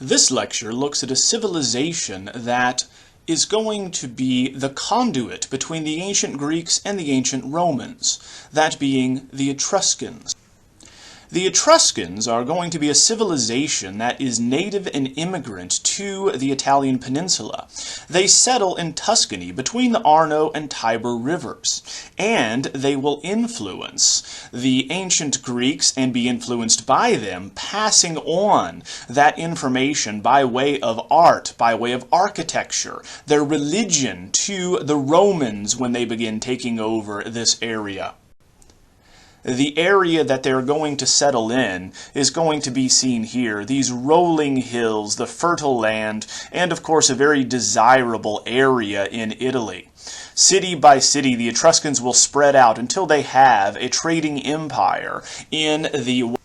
This lecture looks at a civilization that is going to be the conduit between the ancient Greeks and the ancient Romans, that being the Etruscans. The Etruscans are going to be a civilization that is native and immigrant to the Italian peninsula. They settle in Tuscany between the Arno and Tiber rivers, and they will influence the ancient Greeks and be influenced by them, passing on that information by way of art, by way of architecture, their religion to the Romans when they begin taking over this area. The area that they're going to settle in is going to be seen here. These rolling hills, the fertile land, and of course a very desirable area in Italy. City by city, the Etruscans will spread out until they have a trading empire in the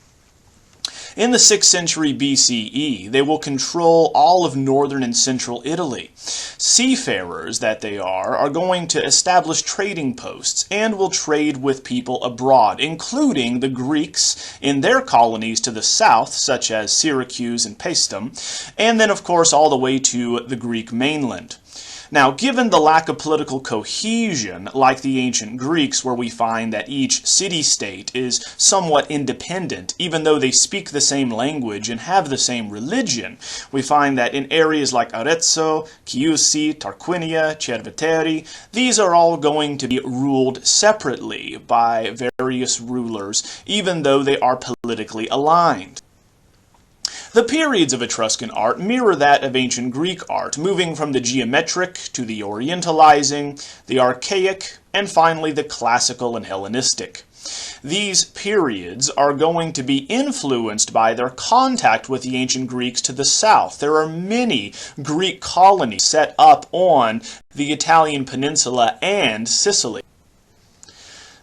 6th century BCE, they will control all of northern and central Italy. Seafarers that they are going to establish trading posts and will trade with people abroad, including the Greeks in their colonies to the south, such as Syracuse and Paestum, and then of course all the way to the Greek mainland. Now, given the lack of political cohesion, like the ancient Greeks, where we find that each city-state is somewhat independent, even though they speak the same language and have the same religion, we find that in areas like Arezzo, Chiusi, Tarquinia, Cerveteri, these are all going to be ruled separately by various rulers, even though they are politically aligned. The periods of Etruscan art mirror that of ancient Greek art, moving from the geometric to the orientalizing, the archaic, and finally the classical and Hellenistic. These periods are going to be influenced by their contact with the ancient Greeks to the south. There are many Greek colonies set up on the Italian peninsula and Sicily.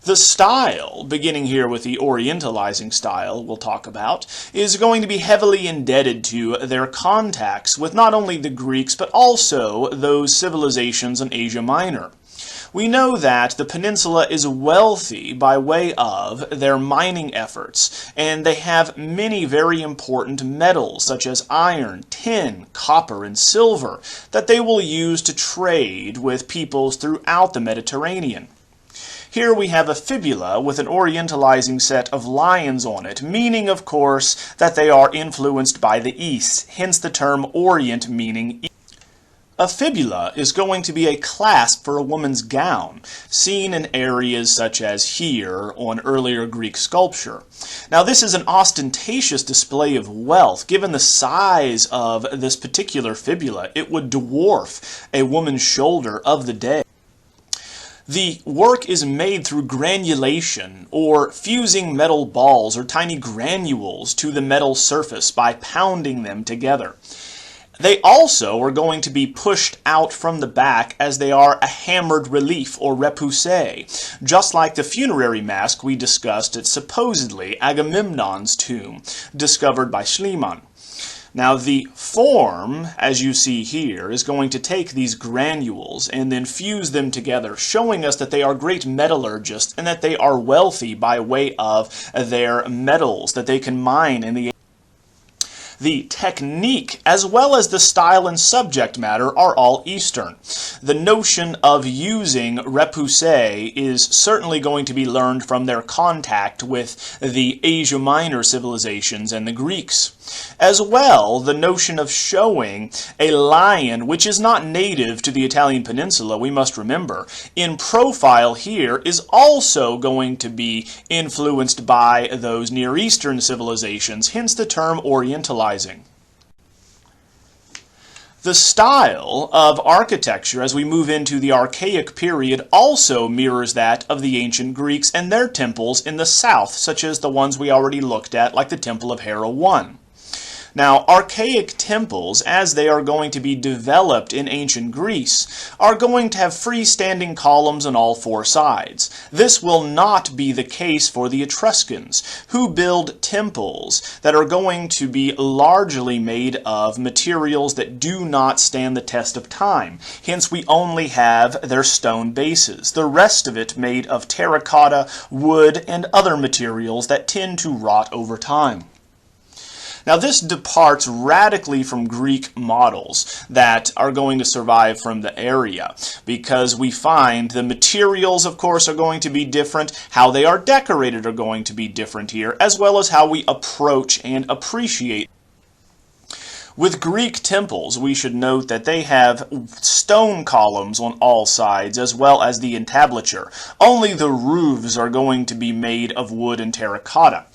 The style, beginning here with the orientalizing style we'll talk about, is going to be heavily indebted to their contacts with not only the Greeks but also those civilizations in Asia Minor. We know that the peninsula is wealthy by way of their mining efforts, and they have many very important metals such as iron, tin, copper, and silver that they will use to trade with peoples throughout the Mediterranean. Here we have a fibula with an orientalizing set of lions on it, meaning, of course, that they are influenced by the East, hence the term Orient meaning East. A fibula is going to be a clasp for a woman's gown, seen in areas such as here on earlier Greek sculpture. Now this is an ostentatious display of wealth. Given the size of this particular fibula, it would dwarf a woman's shoulder of the day. The work is made through granulation, or fusing metal balls or tiny granules to the metal surface by pounding them together. They also are going to be pushed out from the back as they are a hammered relief, or repoussé, just like the funerary mask we discussed at supposedly Agamemnon's tomb, discovered by Schliemann. Now the form, as you see here, is going to take these granules and then fuse them together, showing us that they are great metallurgists and that they are wealthy by way of their metals that they can mine in the The technique, as well as the style and subject matter, are all Eastern. The notion of using repoussé is certainly going to be learned from their contact with the Asia Minor civilizations and the Greeks. As well, the notion of showing a lion, which is not native to the Italian peninsula, we must remember, in profile here is also going to be influenced by those Near Eastern civilizations, hence the term orientalizing. The style of architecture as we move into the archaic period also mirrors that of the ancient Greeks and their temples in the south, such as the ones we already looked at, like the Temple of Hera I. Now, archaic temples, as they are going to be developed in ancient Greece, are going to have freestanding columns on all four sides. This will not be the case for the Etruscans, who build temples that are going to be largely made of materials that do not stand the test of time. Hence, we only have their stone bases, the rest of it made of terracotta, wood, and other materials that tend to rot over time. Now this departs radically from Greek models that are going to survive from the area, because we find the materials, of course, are going to be different, how they are decorated are going to be different here, as well as how we approach and appreciate. With Greek temples, we should note that they have stone columns on all sides, as well as the entablature. Only the roofs are going to be made of wood and terracotta.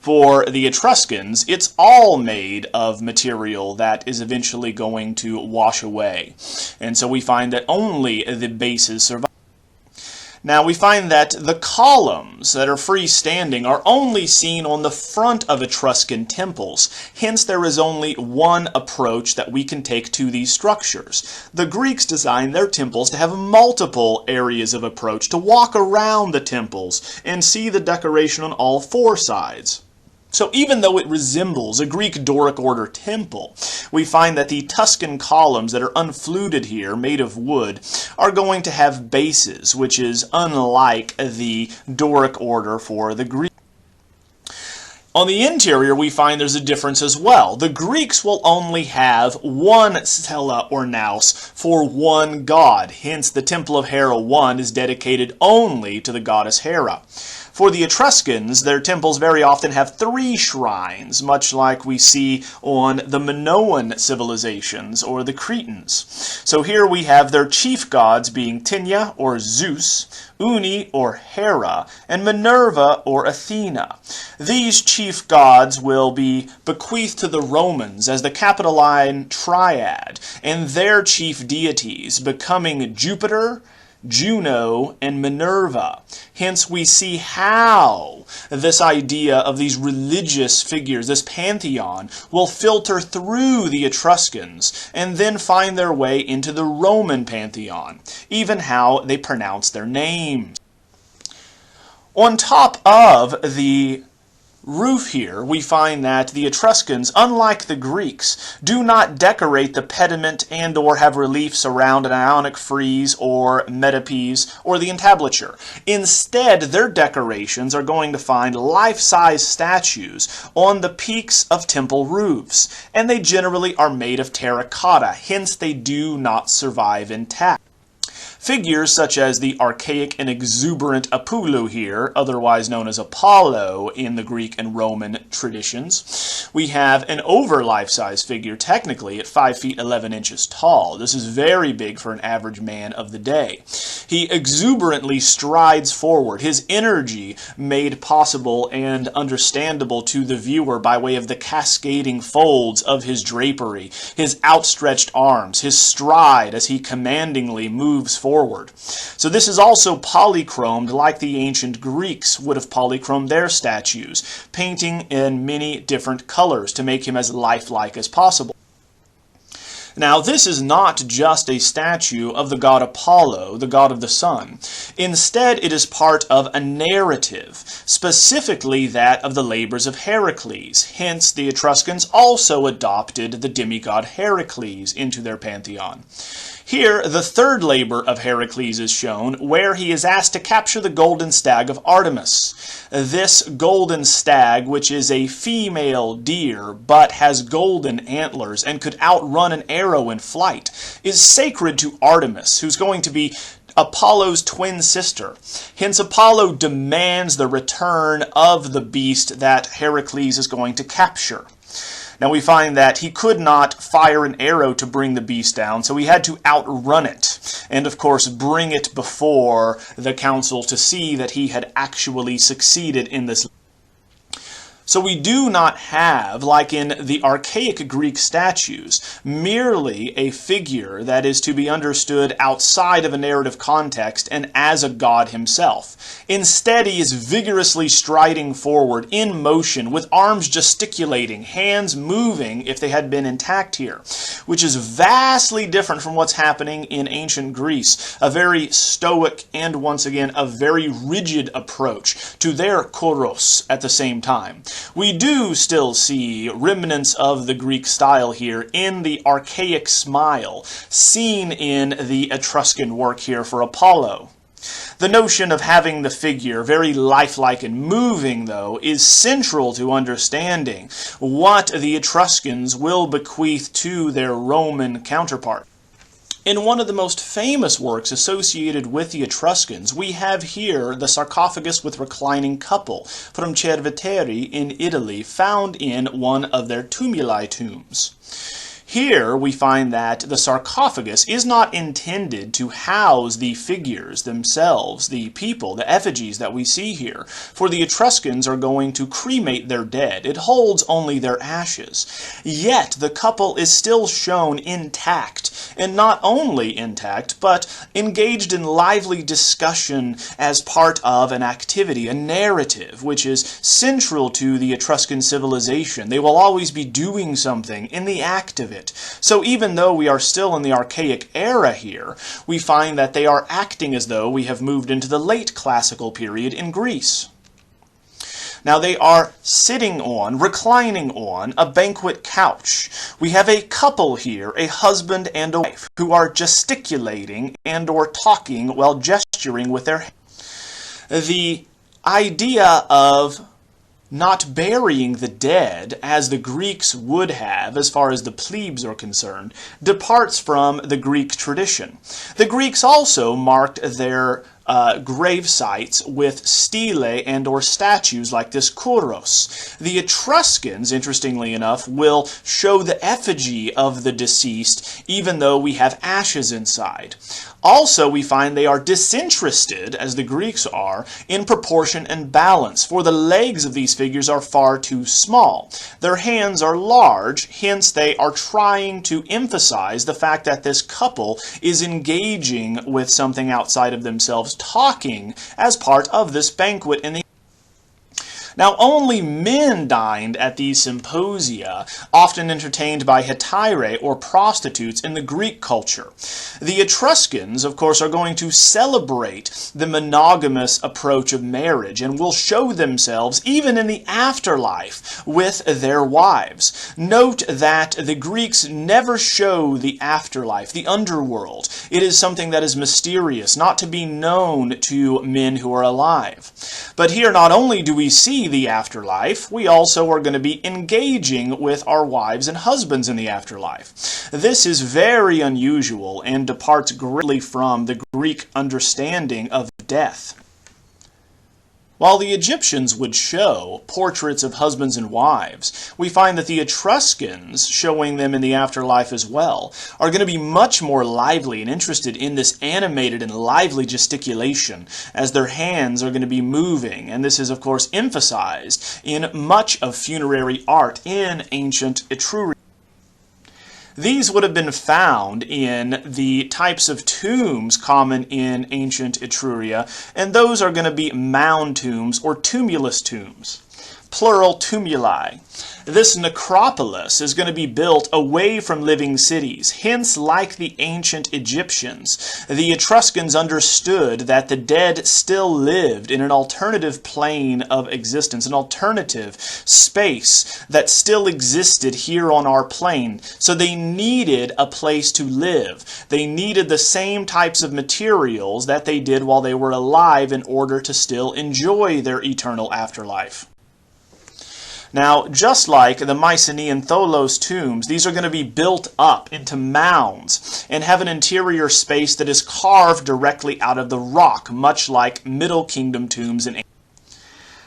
For the Etruscans, it's all made of material that is eventually going to wash away. And so we find that only the bases survive. Now we find that the columns that are freestanding are only seen on the front of Etruscan temples. Hence there is only one approach that we can take to these structures. The Greeks designed their temples to have multiple areas of approach, to walk around the temples and see the decoration on all four sides. So even though it resembles a Greek Doric order temple, we find that the Tuscan columns that are unfluted here, made of wood, are going to have bases, which is unlike the Doric order for the Greek. On the interior, we find there's a difference as well. The Greeks will only have one cella or naos for one god. Hence, the Temple of Hera 1 is dedicated only to the goddess Hera. For the Etruscans, their temples very often have 3 shrines, much like we see on the Minoan civilizations or the Cretans. So here we have their chief gods being Tinia or Zeus, Uni or Hera, and Minerva or Athena. These chief gods will be bequeathed to the Romans as the Capitoline Triad, and their chief deities becoming Jupiter, Juno, and Minerva. Hence we see how this idea of these religious figures, this pantheon, will filter through the Etruscans and then find their way into the Roman pantheon, even how they pronounce their names. On top of the roof here, we find that the Etruscans, unlike the Greeks, do not decorate the pediment and or have reliefs around an Ionic frieze or metopes or the entablature. Instead, their decorations are going to find life-size statues on the peaks of temple roofs, and they generally are made of terracotta, hence they do not survive intact. Figures such as the archaic and exuberant Apollo here, otherwise known as Apollo in the Greek and Roman traditions. We have an over life-size figure, technically, at 5 feet 11 inches tall. This is very big for an average man of the day. He exuberantly strides forward, his energy made possible and understandable to the viewer by way of the cascading folds of his drapery, his outstretched arms, his stride as he commandingly moves forward. So this is also polychromed like the ancient Greeks would have polychromed their statues, painting in many different colors to make him as lifelike as possible. Now, this is not just a statue of the god Apollo, the god of the sun. Instead, it is part of a narrative, specifically that of the labors of Heracles. Hence, the Etruscans also adopted the demigod Heracles into their pantheon. Here, the third labor of Heracles is shown, where he is asked to capture the golden stag of Artemis. This golden stag, which is a female deer, but has golden antlers and could outrun an arrow in flight, is sacred to Artemis, who's going to be Apollo's twin sister. Hence, Apollo demands the return of the beast that Heracles is going to capture. Now we find that he could not fire an arrow to bring the beast down, so he had to outrun it, and of course bring it before the council to see that he had actually succeeded in this. So we do not have, like in the archaic Greek statues, merely a figure that is to be understood outside of a narrative context and as a god himself. Instead, he is vigorously striding forward in motion, with arms gesticulating, hands moving if they had been intact here, which is vastly different from what's happening in ancient Greece, a very stoic and, once again, a very rigid approach to their choros at the same time. We do still see remnants of the Greek style here in the archaic smile, seen in the Etruscan work here for Apollo. The notion of having the figure very lifelike and moving, though, is central to understanding what the Etruscans will bequeath to their Roman counterpart. In one of the most famous works associated with the Etruscans, we have here the sarcophagus with reclining couple from Cerveteri in Italy, found in one of their tumuli tombs. Here we find that the sarcophagus is not intended to house the figures themselves, the people, the effigies that we see here, for the Etruscans are going to cremate their dead. It holds only their ashes. Yet the couple is still shown intact, and not only intact, but engaged in lively discussion as part of an activity, a narrative, which is central to the Etruscan civilization. They will always be doing something in the act of it. So even though we are still in the archaic era here, we find that they are acting as though we have moved into the late classical period in Greece. Now they are sitting on, reclining on, a banquet couch. We have a couple here, a husband and a wife, who are gesticulating and or talking while gesturing with their hands. The idea of not burying the dead, as the Greeks would have, as far as the plebes are concerned, departs from the Greek tradition. The Greeks also marked their grave sites with stelae and or statues like this kouros. The Etruscans, interestingly enough, will show the effigy of the deceased even though we have ashes inside. Also, we find they are disinterested, as the Greeks are, in proportion and balance, for the legs of these figures are far too small. Their hands are large, hence they are trying to emphasize the fact that this couple is engaging with something outside of themselves, talking as part of this banquet in the Now, only men dined at these symposia, often entertained by hetairai or prostitutes in the Greek culture. The Etruscans, of course, are going to celebrate the monogamous approach of marriage and will show themselves, even in the afterlife, with their wives. Note that the Greeks never show the afterlife, the underworld. It is something that is mysterious, not to be known to men who are alive. But here, not only do we see the afterlife, we also are going to be engaging with our wives and husbands in the afterlife. This is very unusual and departs greatly from the Greek understanding of death. While the Egyptians would show portraits of husbands and wives, we find that the Etruscans, showing them in the afterlife as well, are going to be much more lively and interested in this animated and lively gesticulation, as their hands are going to be moving, and this is of course emphasized in much of funerary art in ancient Etruria. These would have been found in the types of tombs common in ancient Etruria, and those are going to be mound tombs or tumulus tombs, plural tumuli. This necropolis is going to be built away from living cities. Hence, like the ancient Egyptians, the Etruscans understood that the dead still lived in an alternative plane of existence, an alternative space that still existed here on our plane. So they needed a place to live. They needed the same types of materials that they did while they were alive in order to still enjoy their eternal afterlife. Now, just like the Mycenaean Tholos tombs, these are going to be built up into mounds and have an interior space that is carved directly out of the rock, much like Middle Kingdom tombs in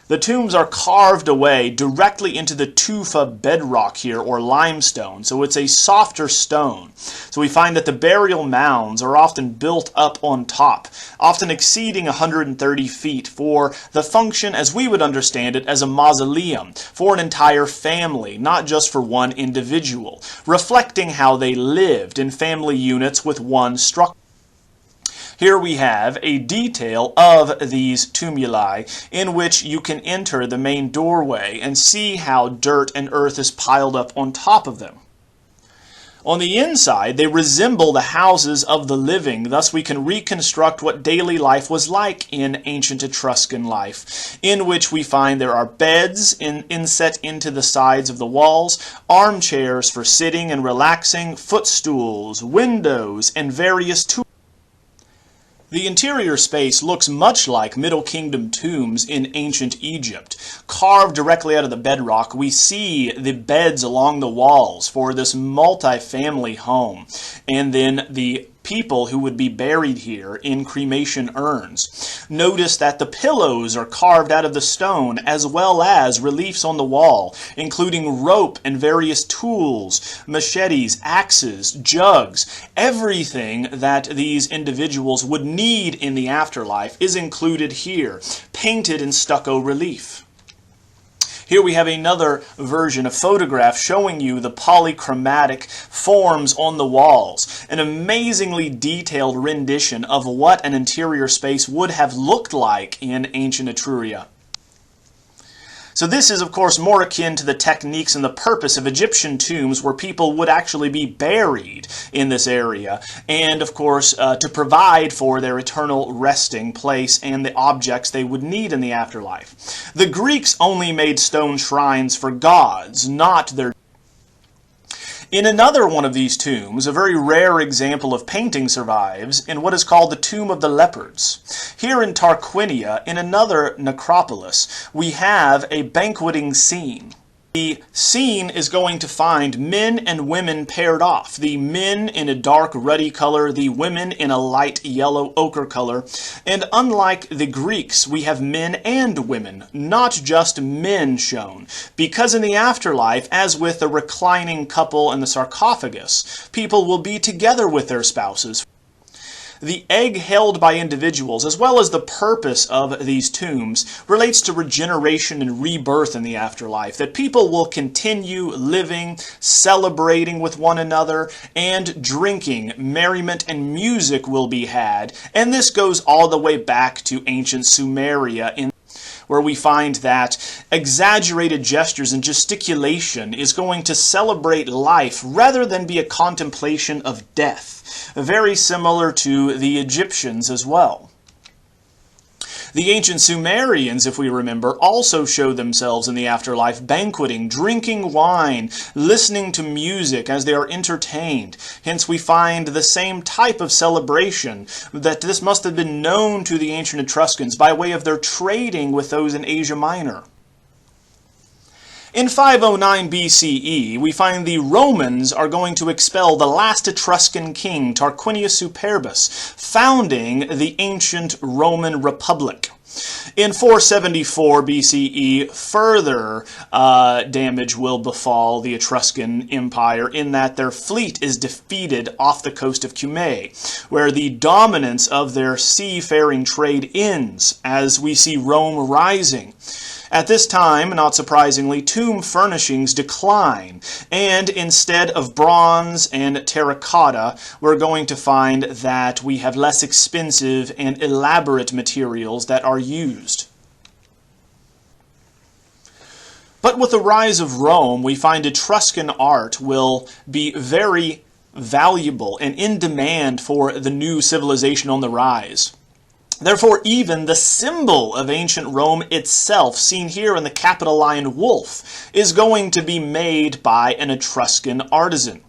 The tombs are carved away directly into the tufa bedrock here, or limestone, so it's a softer stone. So we find that the burial mounds are often built up on top, often exceeding 130 feet, for the function, as we would understand it, as a mausoleum for an entire family, not just for one individual, reflecting how they lived in family units with one structure. Here we have a detail of these tumuli in which you can enter the main doorway and see how dirt and earth is piled up on top of them. On the inside, they resemble the houses of the living, thus we can reconstruct what daily life was like in ancient Etruscan life, in which we find there are beds inset into the sides of the walls, armchairs for sitting and relaxing, footstools, windows, and various tools. The interior space looks much like Middle Kingdom tombs in ancient Egypt. Carved directly out of the bedrock, we see the beds along the walls for this multi-family home, and then the people who would be buried here in cremation urns. Notice that the pillows are carved out of the stone, as well as reliefs on the wall, including rope and various tools, machetes, axes, jugs. Everything that these individuals would need in the afterlife is included here, painted in stucco relief. Here we have another version, a photograph showing you the polychromatic forms on the walls. An amazingly detailed rendition of what an interior space would have looked like in ancient Etruria. So this is, of course, more akin to the techniques and the purpose of Egyptian tombs, where people would actually be buried in this area, and, of course, to provide for their eternal resting place and the objects they would need in the afterlife. The Greeks only made stone shrines for gods, not their... In another one of these tombs, a very rare example of painting survives in what is called the Tomb of the Leopards. Here in Tarquinia, in another necropolis, we have a banqueting scene. The scene is going to find men and women paired off. The men in a dark ruddy color, the women in a light yellow ochre color. And unlike the Greeks, we have men and women, not just men shown. Because in the afterlife, as with the reclining couple and the sarcophagus, people will be together with their spouses. The egg held by individuals, as well as the purpose of these tombs, relates to regeneration and rebirth in the afterlife, that people will continue living, celebrating with one another, and drinking. Merriment and music will be had, and this goes all the way back to ancient Sumeria, where we find that exaggerated gestures and gesticulation is going to celebrate life rather than be a contemplation of death. Very similar to the Egyptians as well. The ancient Sumerians, if we remember, also showed themselves in the afterlife banqueting, drinking wine, listening to music as they are entertained. Hence we find the same type of celebration, that this must have been known to the ancient Etruscans by way of their trading with those in Asia Minor. In 509 BCE, we find the Romans are going to expel the last Etruscan king, Tarquinius Superbus, founding the ancient Roman Republic. In 474 BCE, further damage will befall the Etruscan Empire in that their fleet is defeated off the coast of Cumae, where the dominance of their seafaring trade ends as we see Rome rising. At this time, not surprisingly, tomb furnishings decline, and instead of bronze and terracotta, we're going to find that we have less expensive and elaborate materials that are used. But with the rise of Rome, we find Etruscan art will be very valuable and in demand for the new civilization on the rise. Therefore, even the symbol of ancient Rome itself, seen here in the Capitoline wolf, is going to be made by an Etruscan artisan.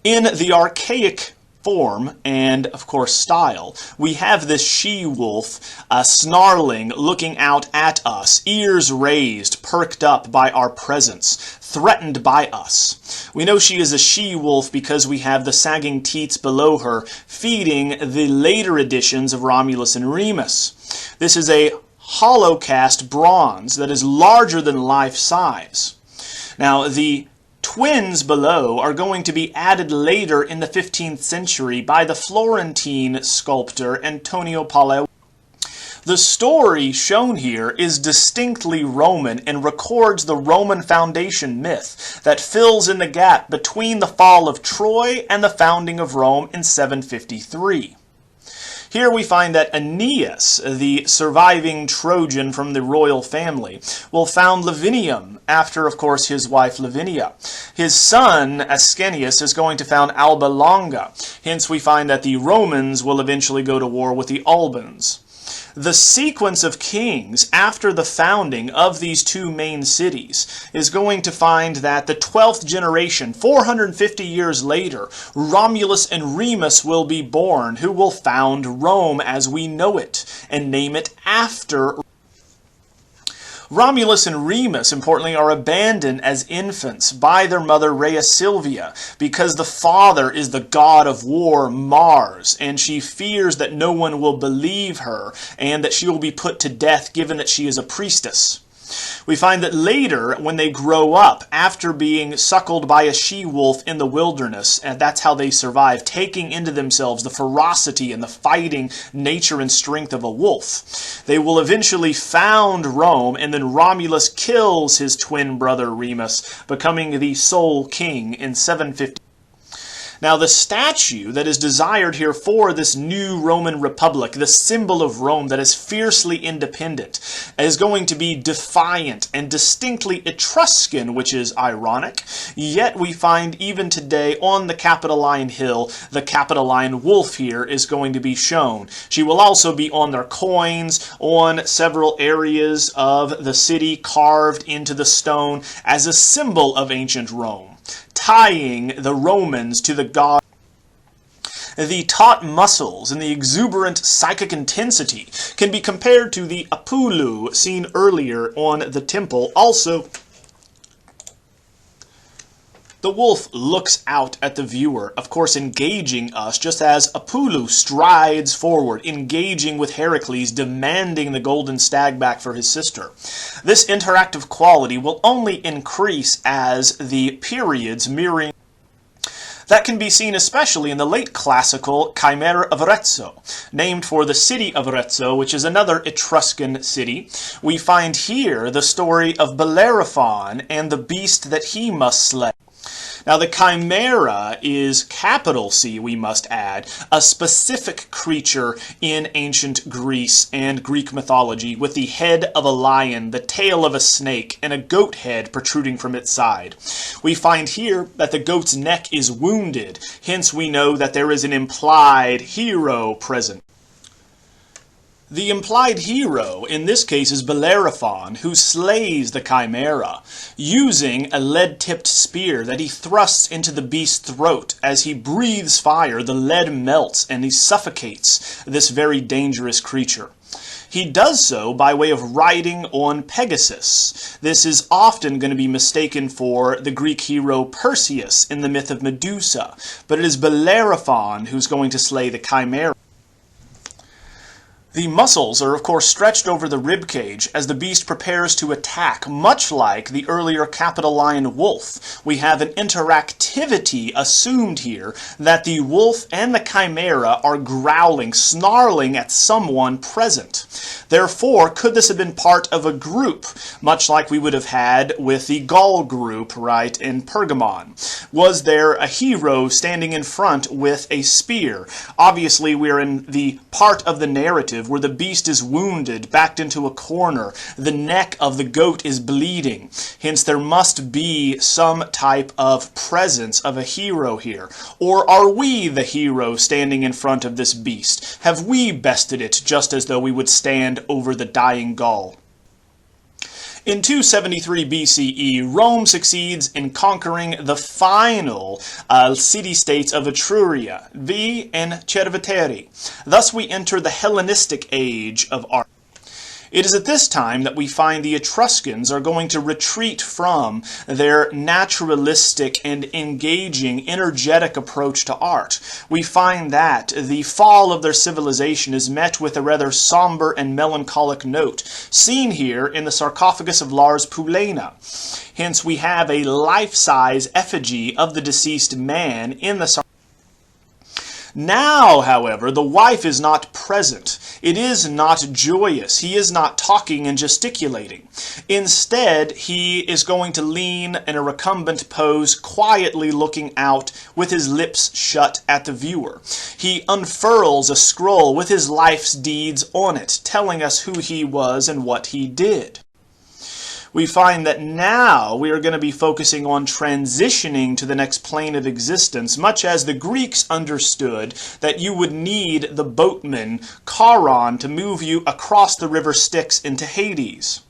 In the archaic form and, of course, style, we have this she-wolf snarling, looking out at us, ears raised, perked up by our presence, threatened by us. We know she is a she-wolf because we have the sagging teats below her feeding the later editions of Romulus and Remus. This is a hollow cast bronze that is larger than life size. Now, the twins below are going to be added later in the 15th century by the Florentine sculptor Antonio Palladio. The story shown here is distinctly Roman and records the Roman foundation myth that fills in the gap between the fall of Troy and the founding of Rome in 753. Here we find that Aeneas, the surviving Trojan from the royal family, will found Lavinium after, of course, his wife Lavinia. His son, Ascanius, is going to found Alba Longa. Hence we find that the Romans will eventually go to war with the Albans. The sequence of kings after the founding of these two main cities is going to find that the 12th generation, 450 years later, Romulus and Remus will be born, who will found Rome as we know it, and name it after Romulus and Remus, importantly, are abandoned as infants by their mother Rhea Silvia because the father is the god of war, Mars, and she fears that no one will believe her and that she will be put to death given that she is a priestess. We find that later, when they grow up, after being suckled by a she-wolf in the wilderness, and that's how they survive, taking into themselves the ferocity and the fighting nature and strength of a wolf, they will eventually found Rome, and then Romulus kills his twin brother Remus, becoming the sole king in 750. Now, the statue that is desired here for this new Roman Republic, the symbol of Rome that is fiercely independent, is going to be defiant and distinctly Etruscan, which is ironic. Yet we find even today on the Capitoline Hill, the Capitoline wolf here is going to be shown. She will also be on their coins, on several areas of the city carved into the stone as a symbol of ancient Rome, tying the Romans to the god. The taut muscles and the exuberant psychic intensity can be compared to the Apullu seen earlier on the temple. Also, the wolf looks out at the viewer, of course engaging us, just as Apullu strides forward, engaging with Heracles, demanding the golden stag back for his sister. This interactive quality will only increase as the periods mirroring. That can be seen especially in the late classical Chimera of Arezzo, named for the city of Arezzo, which is another Etruscan city. We find here the story of Bellerophon and the beast that he must slay. Now, the chimera is capital C, we must add, a specific creature in ancient Greece and Greek mythology with the head of a lion, the tail of a snake, and a goat head protruding from its side. We find here that the goat's neck is wounded, hence we know that there is an implied hero present. The implied hero in this case is Bellerophon, who slays the chimera, using a lead-tipped spear that he thrusts into the beast's throat. As he breathes fire, the lead melts and he suffocates this very dangerous creature. He does so by way of riding on Pegasus. This is often going to be mistaken for the Greek hero Perseus in the myth of Medusa, but it is Bellerophon who's going to slay the chimera. The muscles are, of course, stretched over the ribcage as the beast prepares to attack, much like the earlier Capitoline wolf. We have an interactivity assumed here that the wolf and the chimera are growling, snarling at someone present. Therefore, could this have been part of a group, much like we would have had with the Gaul group, right, in Pergamon? Was there a hero standing in front with a spear? Obviously, we're in the part of the narrative where the beast is wounded, backed into a corner. The neck of the goat is bleeding. Hence, there must be some type of presence of a hero here. Or are we the hero standing in front of this beast? Have we bested it just as though we would stand over the dying Gaul? In 273 BCE, Rome succeeds in conquering the final city-states of Etruria, Veii and Cerveteri. Thus we enter the Hellenistic age of art. It is at this time that we find the Etruscans are going to retreat from their naturalistic and engaging, energetic approach to art. We find that the fall of their civilization is met with a rather somber and melancholic note, seen here in the sarcophagus of Lars Poulena. Hence, we have a life-size effigy of the deceased man in the sarcophagus. Now, however, the wife is not present. It is not joyous. He is not talking and gesticulating. Instead, he is going to lean in a recumbent pose, quietly looking out with his lips shut at the viewer. He unfurls a scroll with his life's deeds on it, telling us who he was and what he did. we find that now we are going to be focusing on transitioning to the next plane of existence, much as the Greeks understood that you would need the boatman, Charon, to move you across the river Styx into Hades.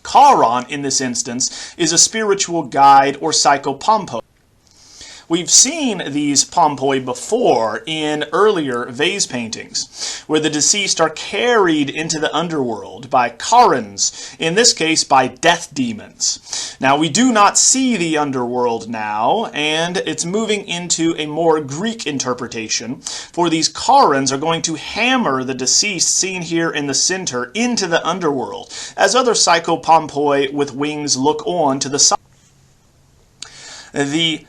Charon, in this instance, is a spiritual guide or psychopompos. We've seen these pompoi before in earlier vase paintings, where the deceased are carried into the underworld by charons, in this case by death demons. Now, we do not see the underworld now, and it's moving into a more Greek interpretation, for these charons are going to hammer the deceased, seen here in the center, into the underworld, as other psychopompoi with wings look on to the side. The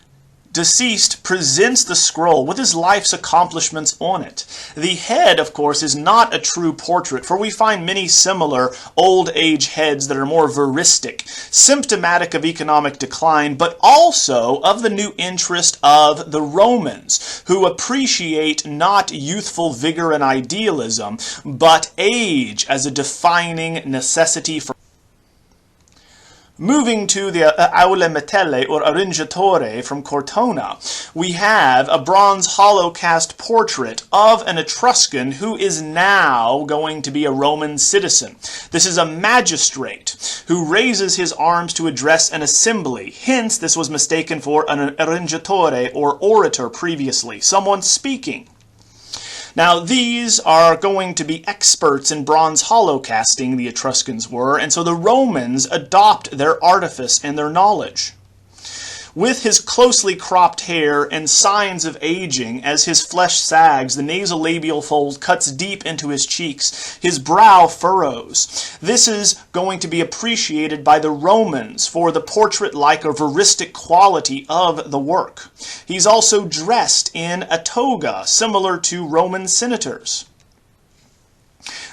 deceased presents the scroll with his life's accomplishments on it. The head, of course, is not a true portrait, for we find many similar old age heads that are more veristic, symptomatic of economic decline, but also of the new interest of the Romans, who appreciate not youthful vigor and idealism, but age as a defining necessity for. Moving to the Aule Metelle, or Arringatore, from Cortona, we have a bronze hollow cast portrait of an Etruscan who is now going to be a Roman citizen. This is a magistrate who raises his arms to address an assembly. Hence, this was mistaken for an Arringatore, or orator previously, someone speaking. Now, these are going to be experts in bronze hollow casting, the Etruscans were, and so the Romans adopt their artifice and their knowledge. With his closely cropped hair and signs of aging, as his flesh sags, the nasolabial fold cuts deep into his cheeks, his brow furrows. This is going to be appreciated by the Romans for the portrait-like or veristic quality of the work. He's also dressed in a toga, similar to Roman senators.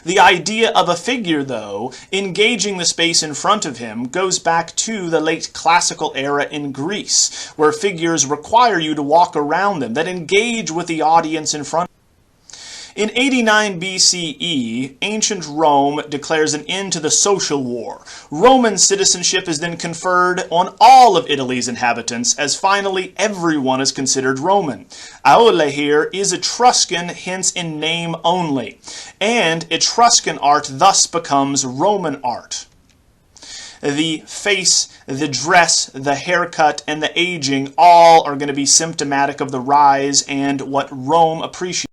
The idea of a figure, though, engaging the space in front of him goes back to the late classical era in Greece, where figures require you to walk around them, that engage with the audience in front. In 89 BCE, ancient Rome declares an end to the social war. Roman citizenship is then conferred on all of Italy's inhabitants, as finally everyone is considered Roman. Aule here is Etruscan, hence in name only, and Etruscan art thus becomes Roman art. The face, the dress, the haircut, and the aging all are going to be symptomatic of the rise and what Rome appreciates.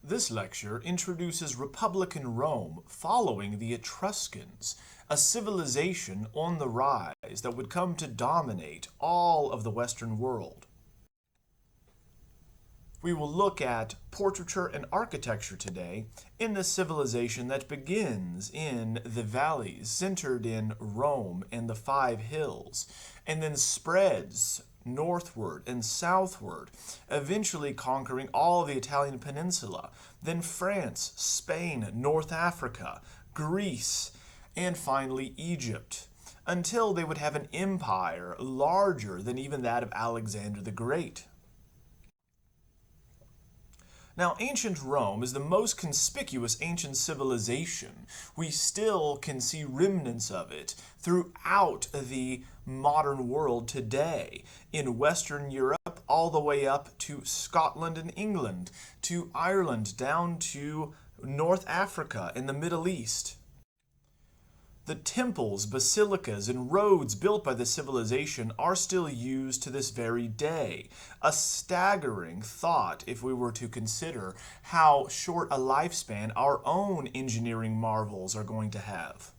This lecture introduces Republican Rome following the Etruscans, a civilization on the rise that would come to dominate all of the Western world. We will look at portraiture and architecture today in this civilization that begins in the valleys centered in Rome and the Five Hills, and then spreads northward and southward, eventually conquering all of the Italian peninsula, then France, Spain, North Africa, Greece, and finally Egypt, until they would have an empire larger than even that of Alexander the Great. Now, ancient Rome is the most conspicuous ancient civilization. We still can see remnants of it throughout the modern world today, in Western Europe, all the way up to Scotland and England, to Ireland, down to North Africa and the Middle East. The temples, basilicas, and roads built by the civilization are still used to this very day. A staggering thought if we were to consider how short a lifespan our own engineering marvels are going to have.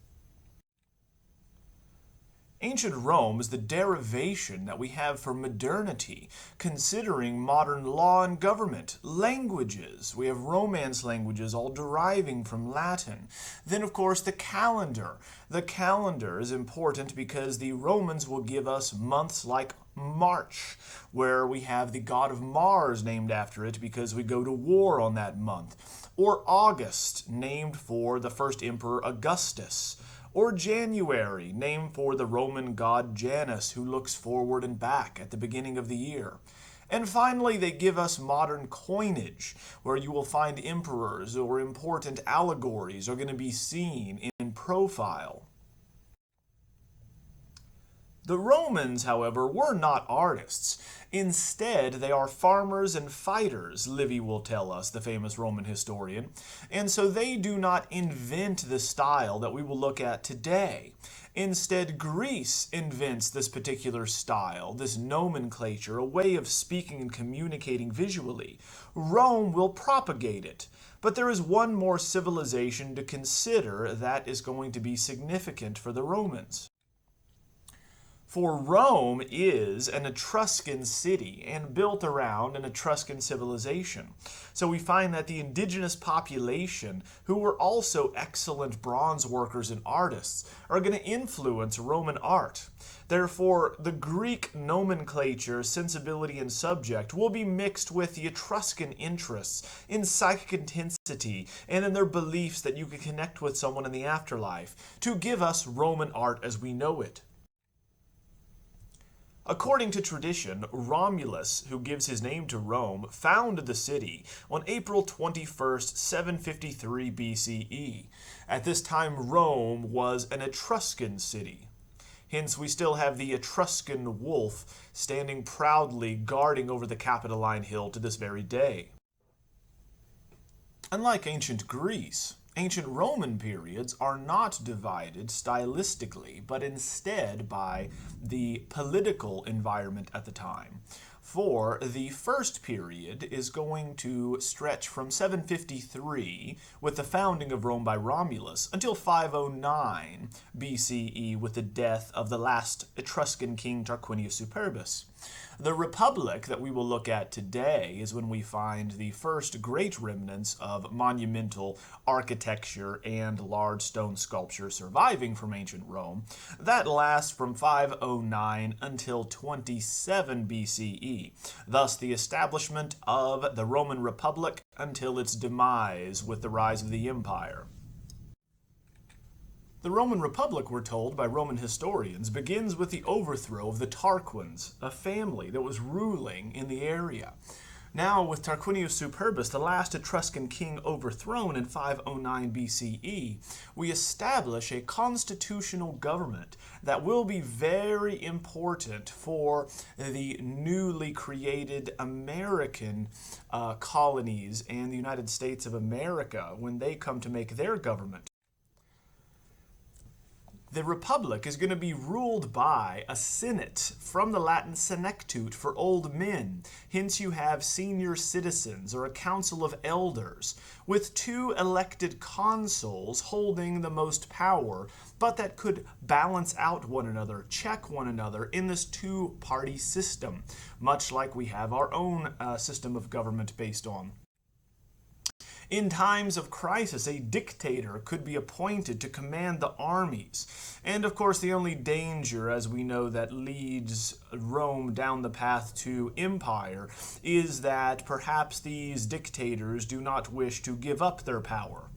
Ancient Rome is the derivation that we have for modernity, considering modern law and government, languages. We have Romance languages all deriving from Latin. Then, of course, the calendar. The calendar is important because the Romans will give us months like March, where we have the god of Mars named after it because we go to war on that month. Or August, named for the first emperor Augustus. Or January, named for the Roman god Janus, who looks forward and back at the beginning of the year. And finally, they give us modern coinage, where you will find emperors or important allegories are going to be seen in profile. The Romans, however, were not artists. Instead, they are farmers and fighters, Livy will tell us, the famous Roman historian, and so they do not invent the style that we will look at today. Instead, Greece invents this particular style, this nomenclature, a way of speaking and communicating visually. Rome will propagate it. But there is one more civilization to consider that is going to be significant for the Romans. For Rome is an Etruscan city and built around an Etruscan civilization. So we find that the indigenous population, who were also excellent bronze workers and artists, are going to influence Roman art. Therefore, the Greek nomenclature, sensibility, and subject will be mixed with the Etruscan interests in psychic intensity and in their beliefs that you can connect with someone in the afterlife to give us Roman art as we know it. According to tradition, Romulus, who gives his name to Rome, founded the city on April 21st, 753 BCE. At this time, Rome was an Etruscan city. Hence, we still have the Etruscan wolf standing proudly guarding over the Capitoline Hill to this very day. Unlike ancient Greece, ancient Roman periods are not divided stylistically, but instead by the political environment at the time. For the first period is going to stretch from 753 with the founding of Rome by Romulus until 509 BCE with the death of the last Etruscan king Tarquinius Superbus. The Republic that we will look at today is when we find the first great remnants of monumental architecture and large stone sculpture surviving from ancient Rome. That lasts from 509 until 27 BCE, thus the establishment of the Roman Republic until its demise with the rise of the empire. The Roman Republic, we're told by Roman historians, begins with the overthrow of the Tarquins, a family that was ruling in the area. Now, with Tarquinius Superbus, the last Etruscan king overthrown in 509 BCE, we establish a constitutional government that will be very important for the newly created American colonies and the United States of America when they come to make their government. The Republic is going to be ruled by a Senate, from the Latin senectute for old men. Hence you have senior citizens or a council of elders, with 2 elected consuls holding the most power, but that could balance out one another, check one another in this 2-party system, much like we have our own system of government based on. In times of crisis, a dictator could be appointed to command the armies. And of course, the only danger, as we know, that leads Rome down the path to empire is that perhaps these dictators do not wish to give up their power.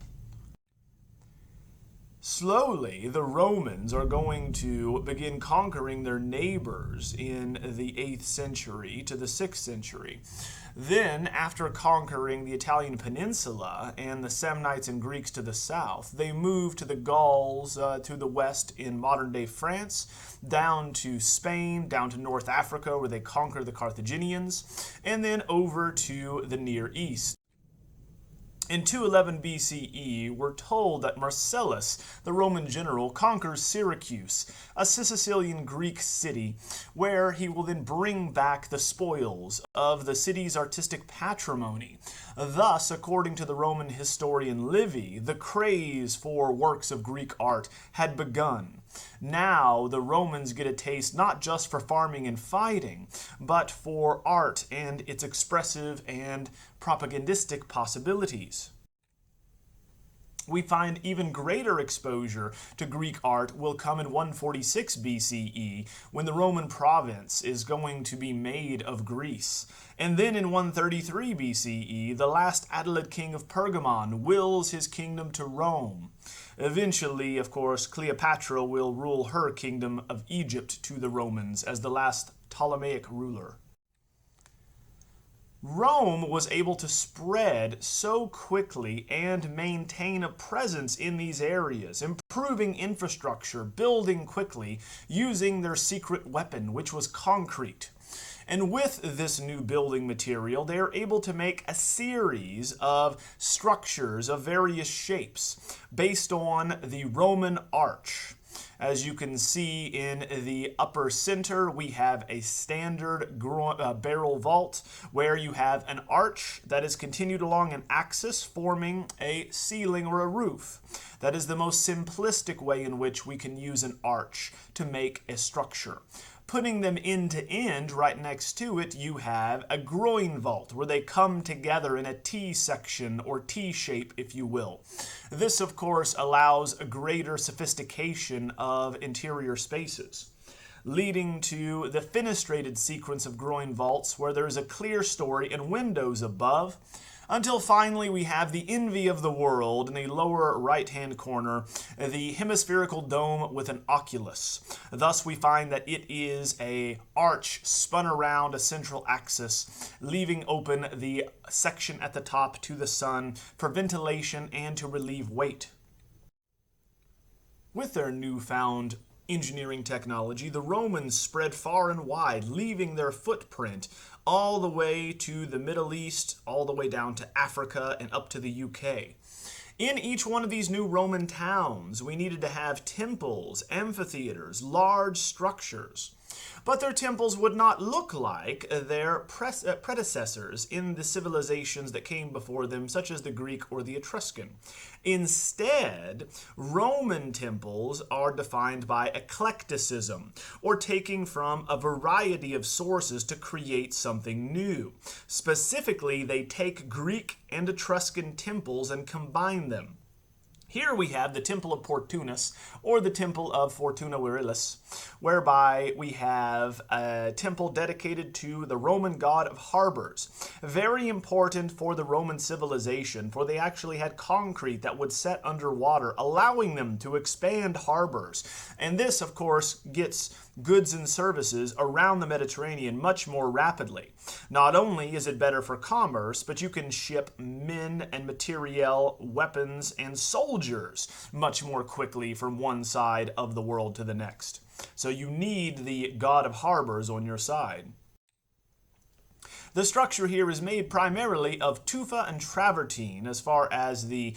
Slowly, the Romans are going to begin conquering their neighbors in the 8th century to the 6th century. Then, after conquering the Italian peninsula and the Samnites and Greeks to the south, they move to the Gauls to the west in modern-day France, down to Spain, down to North Africa where they conquer the Carthaginians, and then over to the Near East. In 211 BCE, we're told that Marcellus, the Roman general, conquers Syracuse, a Sicilian Greek city, where he will then bring back the spoils of the city's artistic patrimony. Thus, according to the Roman historian Livy, the craze for works of Greek art had begun. Now, the Romans get a taste not just for farming and fighting, but for art and its expressive and propagandistic possibilities. We find even greater exposure to Greek art will come in 146 BCE, when the Roman province is going to be made of Greece. And then in 133 BCE, the last Attalid king of Pergamon wills his kingdom to Rome. Eventually, of course, Cleopatra will rule her kingdom of Egypt to the Romans as the last Ptolemaic ruler. Rome was able to spread so quickly and maintain a presence in these areas, improving infrastructure, building quickly, using their secret weapon, which was concrete. And with this new building material, they are able to make a series of structures of various shapes based on the Roman arch. As you can see in the upper center, we have a standard barrel vault where you have an arch that is continued along an axis forming a ceiling or a roof. That is the most simplistic way in which we can use an arch to make a structure. Putting them end to end, right next to it, you have a groin vault where they come together in a T-section or T-shape, if you will. This, of course, allows a greater sophistication of interior spaces, leading to the fenestrated sequence of groin vaults where there is a clear story and windows above, until finally we have the envy of the world in the lower right-hand corner, the hemispherical dome with an oculus. Thus we find that it is an arch spun around a central axis, leaving open the section at the top to the sun for ventilation and to relieve weight. With their newfound engineering technology, the Romans spread far and wide, leaving their footprint all the way to the Middle East, all the way down to Africa and up to the UK. In each one of these new Roman towns, we needed to have temples, amphitheaters, large structures. But their temples would not look like their predecessors in the civilizations that came before them, such as the Greek or the Etruscan. Instead, Roman temples are defined by eclecticism, or taking from a variety of sources to create something new. Specifically, they take Greek and Etruscan temples and combine them. Here we have the Temple of Portunus, or the Temple of Fortuna Virilis, whereby we have a temple dedicated to the Roman god of harbors. Very important for the Roman civilization, for they actually had concrete that would set underwater, allowing them to expand harbors. And this, of course, gets goods and services around the Mediterranean much more rapidly. Not only is it better for commerce, but you can ship men and materiel, weapons, and soldiers much more quickly from one side of the world to the next. So you need the god of harbors on your side. The structure here is made primarily of tufa and travertine as far as the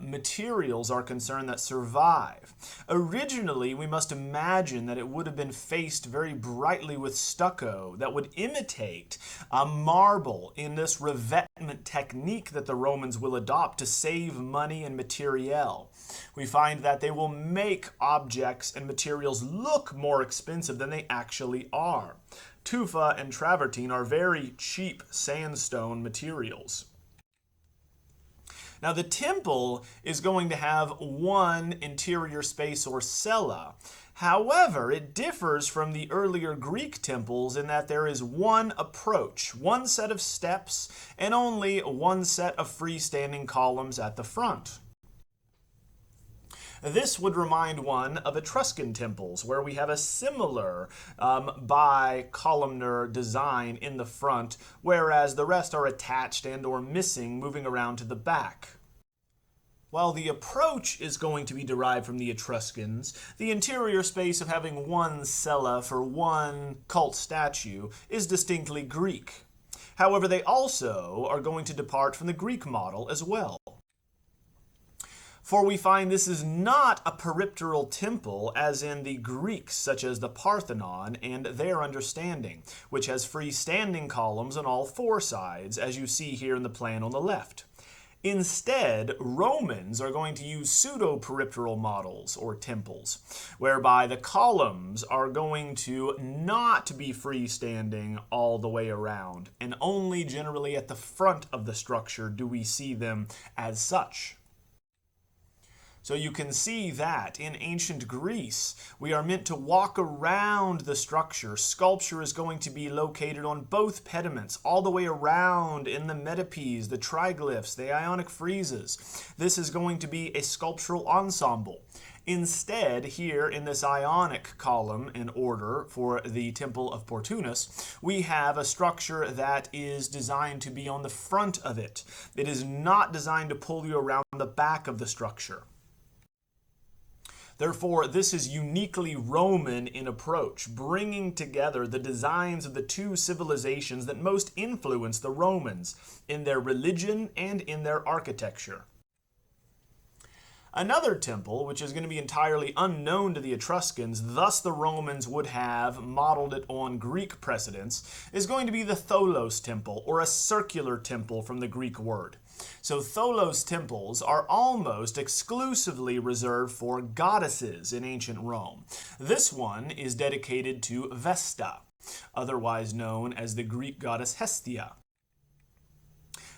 materials are concerned that survive. Originally, we must imagine that it would have been faced very brightly with stucco that would imitate marble in this revetment technique that the Romans will adopt to save money and materiel. We find that they will make objects and materials look more expensive than they actually are. Tufa and travertine are very cheap sandstone materials. Now the temple is going to have one interior space or cella. However, it differs from the earlier Greek temples in that there is one approach, one set of steps, and only one set of freestanding columns at the front. This would remind one of Etruscan temples, where we have a similar bi-columnar design in the front, whereas the rest are attached and or missing, moving around to the back. While the approach is going to be derived from the Etruscans, the interior space of having one cella for one cult statue is distinctly Greek. However, they also are going to depart from the Greek model as well. For we find this is not a peripteral temple as in the Greeks, such as the Parthenon and their understanding, which has freestanding columns on all four sides, as you see here in the plan on the left. Instead, Romans are going to use pseudo-peripteral models, or temples, whereby the columns are going to not be freestanding all the way around, and only generally at the front of the structure do we see them as such. So you can see that in ancient Greece, we are meant to walk around the structure. Sculpture is going to be located on both pediments, all the way around in the metopes, the triglyphs, the Ionic friezes. This is going to be a sculptural ensemble. Instead, here in this Ionic column in order for the Temple of Portunus, we have a structure that is designed to be on the front of it. It is not designed to pull you around the back of the structure. Therefore, this is uniquely Roman in approach, bringing together the designs of the two civilizations that most influenced the Romans in their religion and in their architecture. Another temple, which is going to be entirely unknown to the Etruscans, thus the Romans would have modeled it on Greek precedents, is going to be the Tholos temple, or a circular temple from the Greek word. So Tholos temples are almost exclusively reserved for goddesses in ancient Rome. This one is dedicated to Vesta, otherwise known as the Greek goddess Hestia.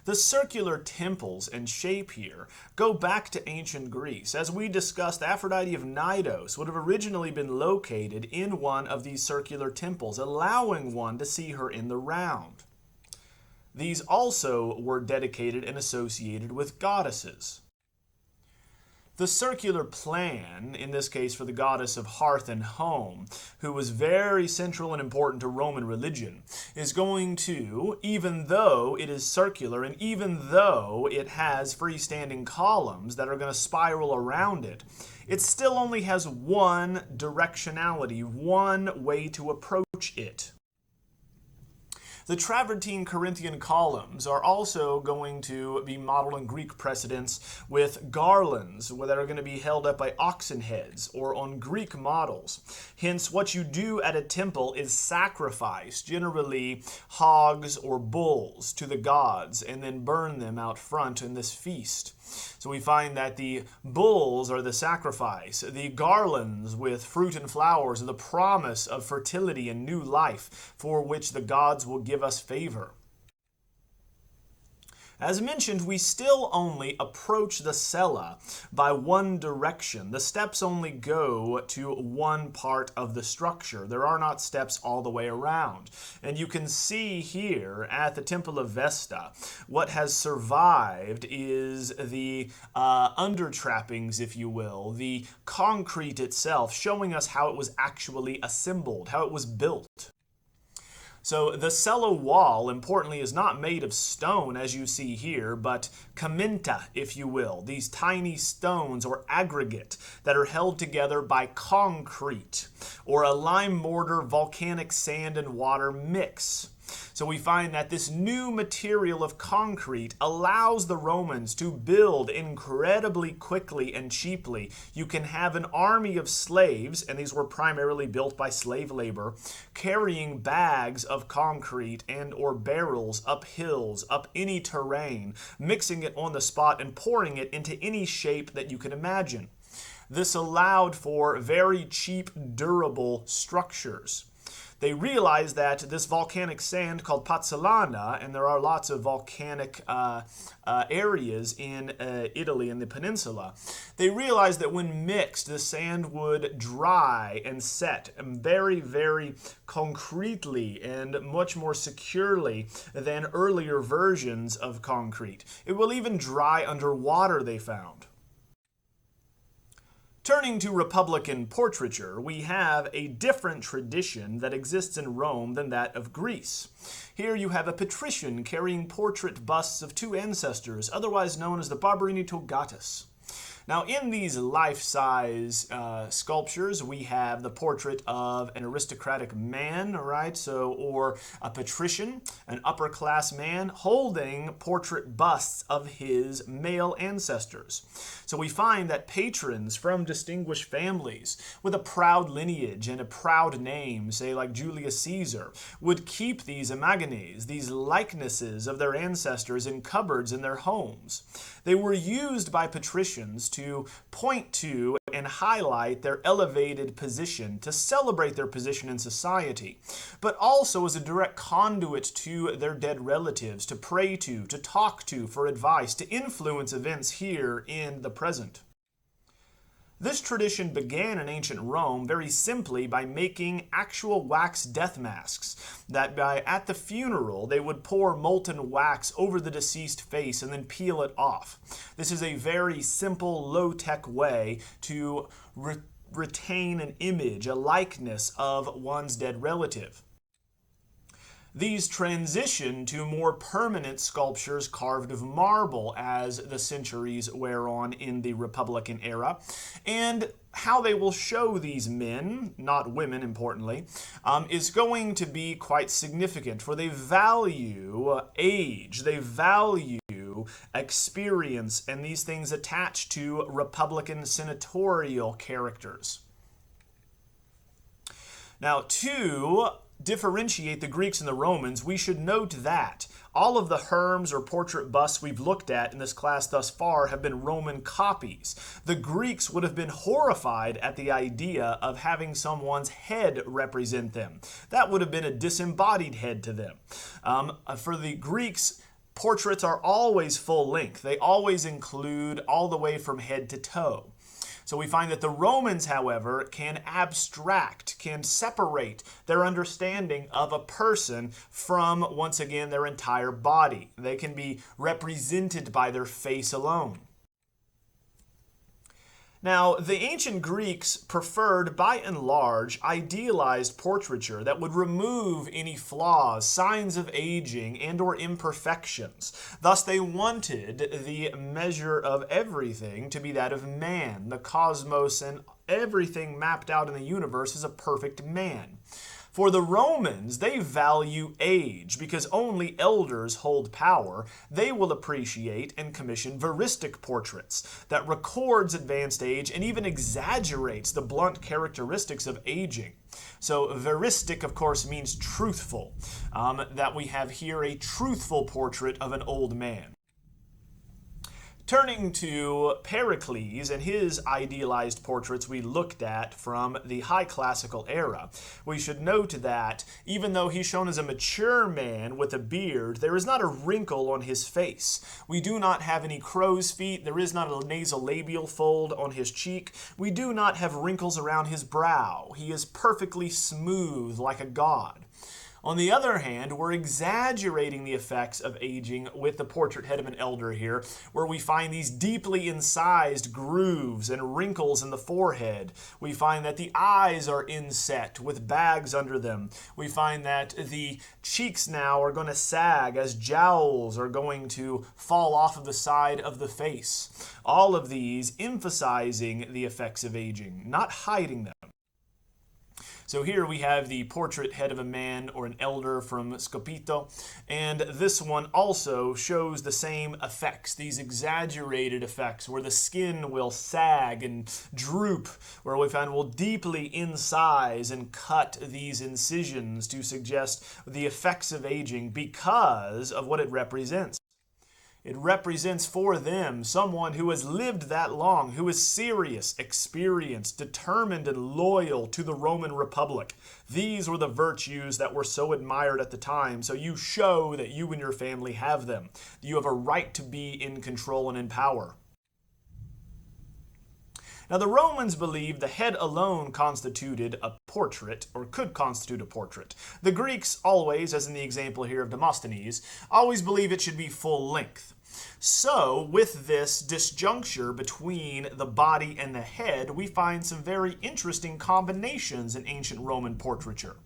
The circular temples and shape here go back to ancient Greece. As we discussed, Aphrodite of Knidos would have originally been located in one of these circular temples, allowing one to see her in the round. These also were dedicated and associated with goddesses. The circular plan, in this case for the goddess of hearth and home, who was very central and important to Roman religion, is going to, even though it is circular and even though it has freestanding columns that are going to spiral around it, it still only has one directionality, one way to approach it. The travertine Corinthian columns are also going to be modeled in Greek precedents with garlands that are going to be held up by oxen heads or on Greek models. Hence, what you do at a temple is sacrifice, generally hogs or bulls, to the gods and then burn them out front in this feast. So we find that the bulls are the sacrifice, the garlands with fruit and flowers are the promise of fertility and new life for which the gods will give us favor. As mentioned, we still only approach the cella by one direction. The steps only go to one part of the structure. There are not steps all the way around. And you can see here at the Temple of Vesta, what has survived is the undertrappings, if you will, the concrete itself, showing us how it was actually assembled, how it was built. So the cella wall, importantly, is not made of stone, as you see here, but commenta, if you will, these tiny stones or aggregate that are held together by concrete, or a lime mortar volcanic sand and water mix. So we find that this new material of concrete allows the Romans to build incredibly quickly and cheaply. You can have an army of slaves, and these were primarily built by slave labor, carrying bags of concrete and or barrels up hills, up any terrain, mixing it on the spot and pouring it into any shape that you can imagine. This allowed for very cheap, durable structures. They realized that this volcanic sand called pozzolana, and there are lots of volcanic areas in Italy and the peninsula, they realized that when mixed, the sand would dry and set very, very concretely and much more securely than earlier versions of concrete. It will even dry underwater, they found. Turning to Republican portraiture, we have a different tradition that exists in Rome than that of Greece. Here you have a patrician carrying portrait busts of two ancestors, otherwise known as the Barberini Togatus. Now, in these life-size sculptures, we have the portrait of an aristocratic man, right? Or a patrician, an upper-class man, holding portrait busts of his male ancestors. So we find that patrons from distinguished families with a proud lineage and a proud name, say like Julius Caesar, would keep these imagenes, these likenesses of their ancestors in cupboards in their homes. They were used by patricians to point to and highlight their elevated position, to celebrate their position in society, but also as a direct conduit to their dead relatives, to pray to talk to for advice, to influence events here in the present. This tradition began in ancient Rome very simply by making actual wax death masks, that at the funeral they would pour molten wax over the deceased face and then peel it off. This is a very simple, low-tech way to retain an image, a likeness of one's dead relative. These transition to more permanent sculptures carved of marble as the centuries wear on in the Republican era. And how they will show these men, not women importantly, is going to be quite significant, for they value age, they value experience, and these things attach to Republican senatorial characters. Now, to differentiate the Greeks and the Romans, we should note that all of the herms or portrait busts we've looked at in this class thus far have been Roman copies. The Greeks would have been horrified at the idea of having someone's head represent them. That would have been a disembodied head to them. For the Greeks, portraits are always full length. They always include all the way from head to toe. So we find that the Romans, however, can abstract, can separate their understanding of a person from, once again, their entire body. They can be represented by their face alone. Now, the ancient Greeks preferred, by and large, idealized portraiture that would remove any flaws, signs of aging, and/or imperfections. Thus, they wanted the measure of everything to be that of man. The cosmos and everything mapped out in the universe is a perfect man. For the Romans, they value age because only elders hold power. They will appreciate and commission veristic portraits that records advanced age and even exaggerates the blunt characteristics of aging. So veristic, of course, means truthful. That we have here a truthful portrait of an old man. Turning to Pericles and his idealized portraits we looked at from the High Classical era, we should note that even though he's shown as a mature man with a beard, there is not a wrinkle on his face. We do not have any crow's feet. There is not a nasolabial fold on his cheek. We do not have wrinkles around his brow. He is perfectly smooth like a god. On the other hand, we're exaggerating the effects of aging with the portrait head of an elder here, where we find these deeply incised grooves and wrinkles in the forehead. We find that the eyes are inset with bags under them. We find that the cheeks now are going to sag as jowls are going to fall off of the side of the face. All of these emphasizing the effects of aging, not hiding them. So here we have the portrait head of a man or an elder from Scopito, and this one also shows the same effects, these exaggerated effects where the skin will sag and droop, where we find we'll deeply incise and cut these incisions to suggest the effects of aging because of what it represents. It represents for them someone who has lived that long, who is serious, experienced, determined, and loyal to the Roman Republic. These were the virtues that were so admired at the time, so you show that you and your family have them. You have a right to be in control and in power. Now, the Romans believed the head alone constituted a portrait, or could constitute a portrait. The Greeks always, as in the example here of Demosthenes, always believe it should be full length. So, with this disjuncture between the body and the head, we find some very interesting combinations in ancient Roman portraiture.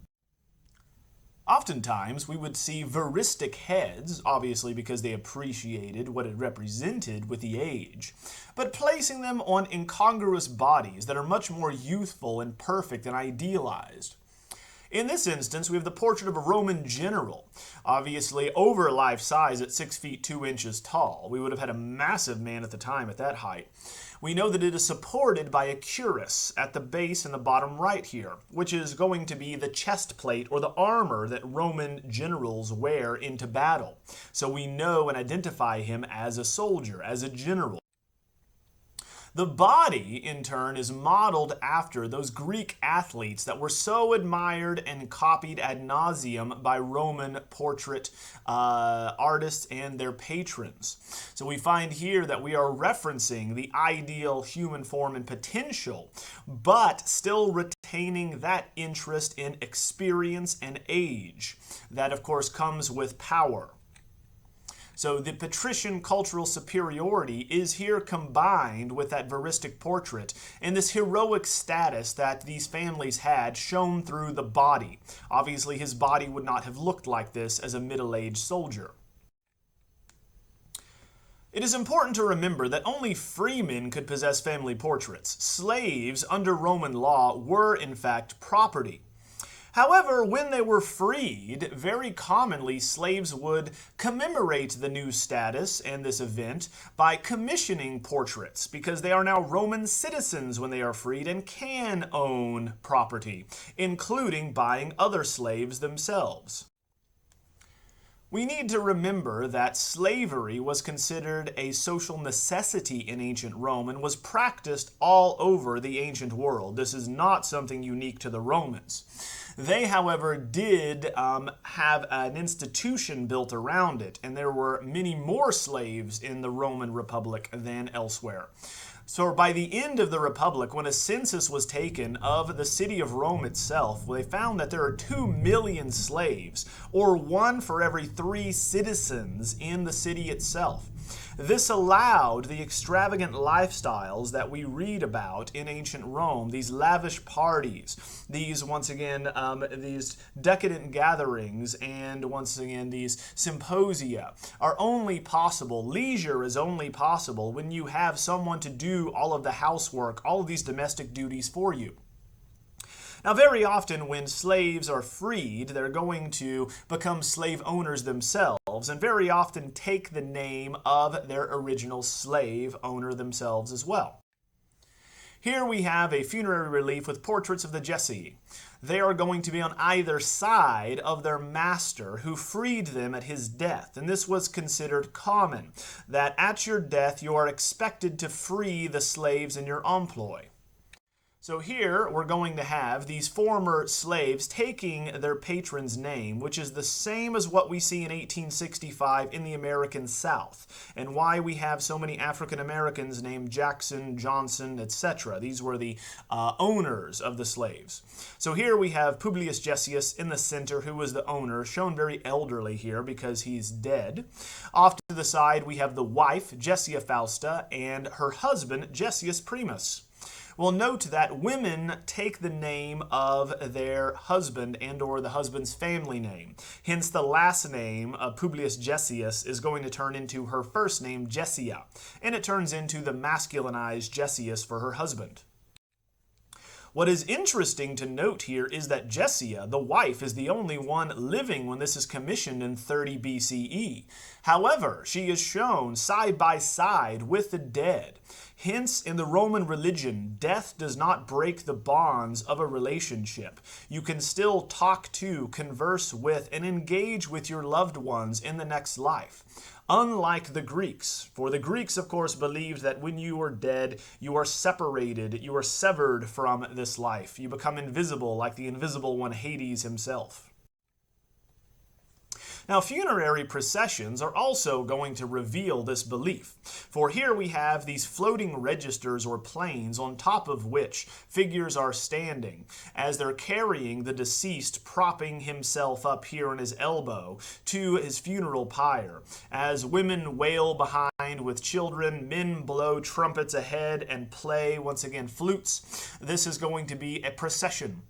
Oftentimes, we would see veristic heads, obviously because they appreciated what it represented with the age, but placing them on incongruous bodies that are much more youthful and perfect and idealized. In this instance, we have the portrait of a Roman general, obviously over life size at 6 feet 2 inches tall. We would have had a massive man at the time at that height. We know that it is supported by a cuirass at the base in the bottom right here, which is going to be the chest plate or the armor that Roman generals wear into battle. So we know and identify him as a soldier, as a general. The body, in turn, is modeled after those Greek athletes that were so admired and copied ad nauseum by Roman portrait artists and their patrons. So we find here that we are referencing the ideal human form and potential, but still retaining that interest in experience and age. That, of course, comes with power. So the patrician cultural superiority is here combined with that veristic portrait and this heroic status that these families had shown through the body. Obviously, his body would not have looked like this as a middle-aged soldier. It is important to remember that only freemen could possess family portraits. Slaves, under Roman law, were in fact property. However, when they were freed, very commonly slaves would commemorate the new status and this event by commissioning portraits, because they are now Roman citizens when they are freed and can own property, including buying other slaves themselves. We need to remember that slavery was considered a social necessity in ancient Rome and was practiced all over the ancient world. This is not something unique to the Romans. They, however, did have an institution built around it, and there were many more slaves in the Roman Republic than elsewhere. So by the end of the Republic, when a census was taken of the city of Rome itself, they found that there are 2 million slaves, or 1 for every 3 citizens in the city itself. This allowed the extravagant lifestyles that we read about in ancient Rome, these lavish parties, these, once again, these decadent gatherings, and once again, these symposia are only possible. Leisure is only possible when you have someone to do all of the housework, all of these domestic duties for you. Now, very often when slaves are freed, they're going to become slave owners themselves, and very often take the name of their original slave owner themselves as well. Here we have a funerary relief with portraits of the Gessi. They are going to be on either side of their master who freed them at his death. And this was considered common, that at your death you are expected to free the slaves in your employ. So here we're going to have these former slaves taking their patron's name, which is the same as what we see in 1865 in the American South, and why we have so many African Americans named Jackson, Johnson, etc. These were the owners of the slaves. So here we have Publius Gessius in the center, who was the owner, shown very elderly here because he's dead. Off to the side we have the wife, Gessia Fausta, and her husband, Gessius Primus. Well, note that women take the name of their husband and or the husband's family name. Hence, the last name of Publius Gessius is going to turn into her first name, Gessia, and it turns into the masculinized Gessius for her husband. What is interesting to note here is that Gessia, the wife, is the only one living when this is commissioned in 30 BCE. However, she is shown side by side with the dead. Hence, in the Roman religion, death does not break the bonds of a relationship. You can still talk to, converse with, and engage with your loved ones in the next life. Unlike the Greeks, for the Greeks, of course, believed that when you are dead, you are separated, you are severed from this life. You become invisible, like the invisible one Hades himself. Now, funerary processions are also going to reveal this belief, for here we have these floating registers or planes on top of which figures are standing as they're carrying the deceased, propping himself up here on his elbow to his funeral pyre. As women wail behind with children, men blow trumpets ahead and play, once again, flutes. This is going to be a procession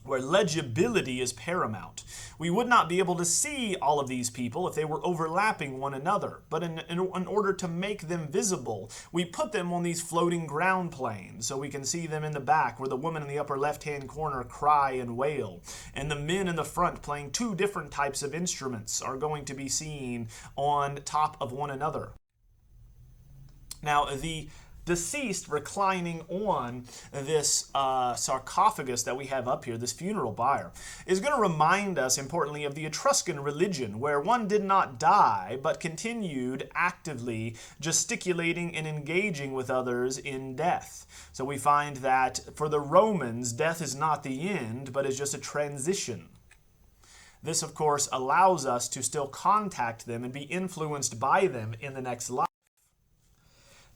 where legibility is paramount. We would not be able to see all of these people if they were overlapping one another, but in order to make them visible, we put them on these floating ground planes so we can see them in the back, where the women in the upper left-hand corner cry and wail, and the men in the front playing 2 different types of instruments are going to be seen on top of one another. Now, the deceased reclining on this sarcophagus that we have up here, this funeral pyre, is going to remind us, importantly, of the Etruscan religion, where one did not die, but continued actively gesticulating and engaging with others in death. So we find that for the Romans, death is not the end, but is just a transition. This, of course, allows us to still contact them and be influenced by them in the next life.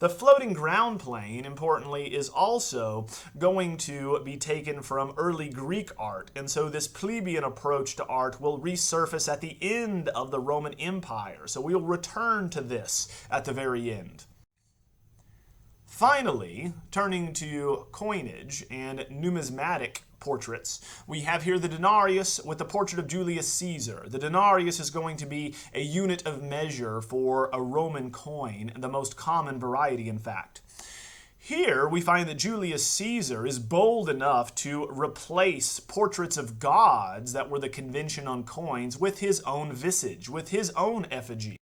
The floating ground plane, importantly, is also going to be taken from early Greek art, and so this plebeian approach to art will resurface at the end of the Roman Empire. So we'll return to this at the very end. Finally, turning to coinage and numismatic portraits, we have here the denarius with the portrait of Julius Caesar. The denarius is going to be a unit of measure for a Roman coin, the most common variety, in fact. Here we find that Julius Caesar is bold enough to replace portraits of gods that were the convention on coins with his own visage, with his own effigy.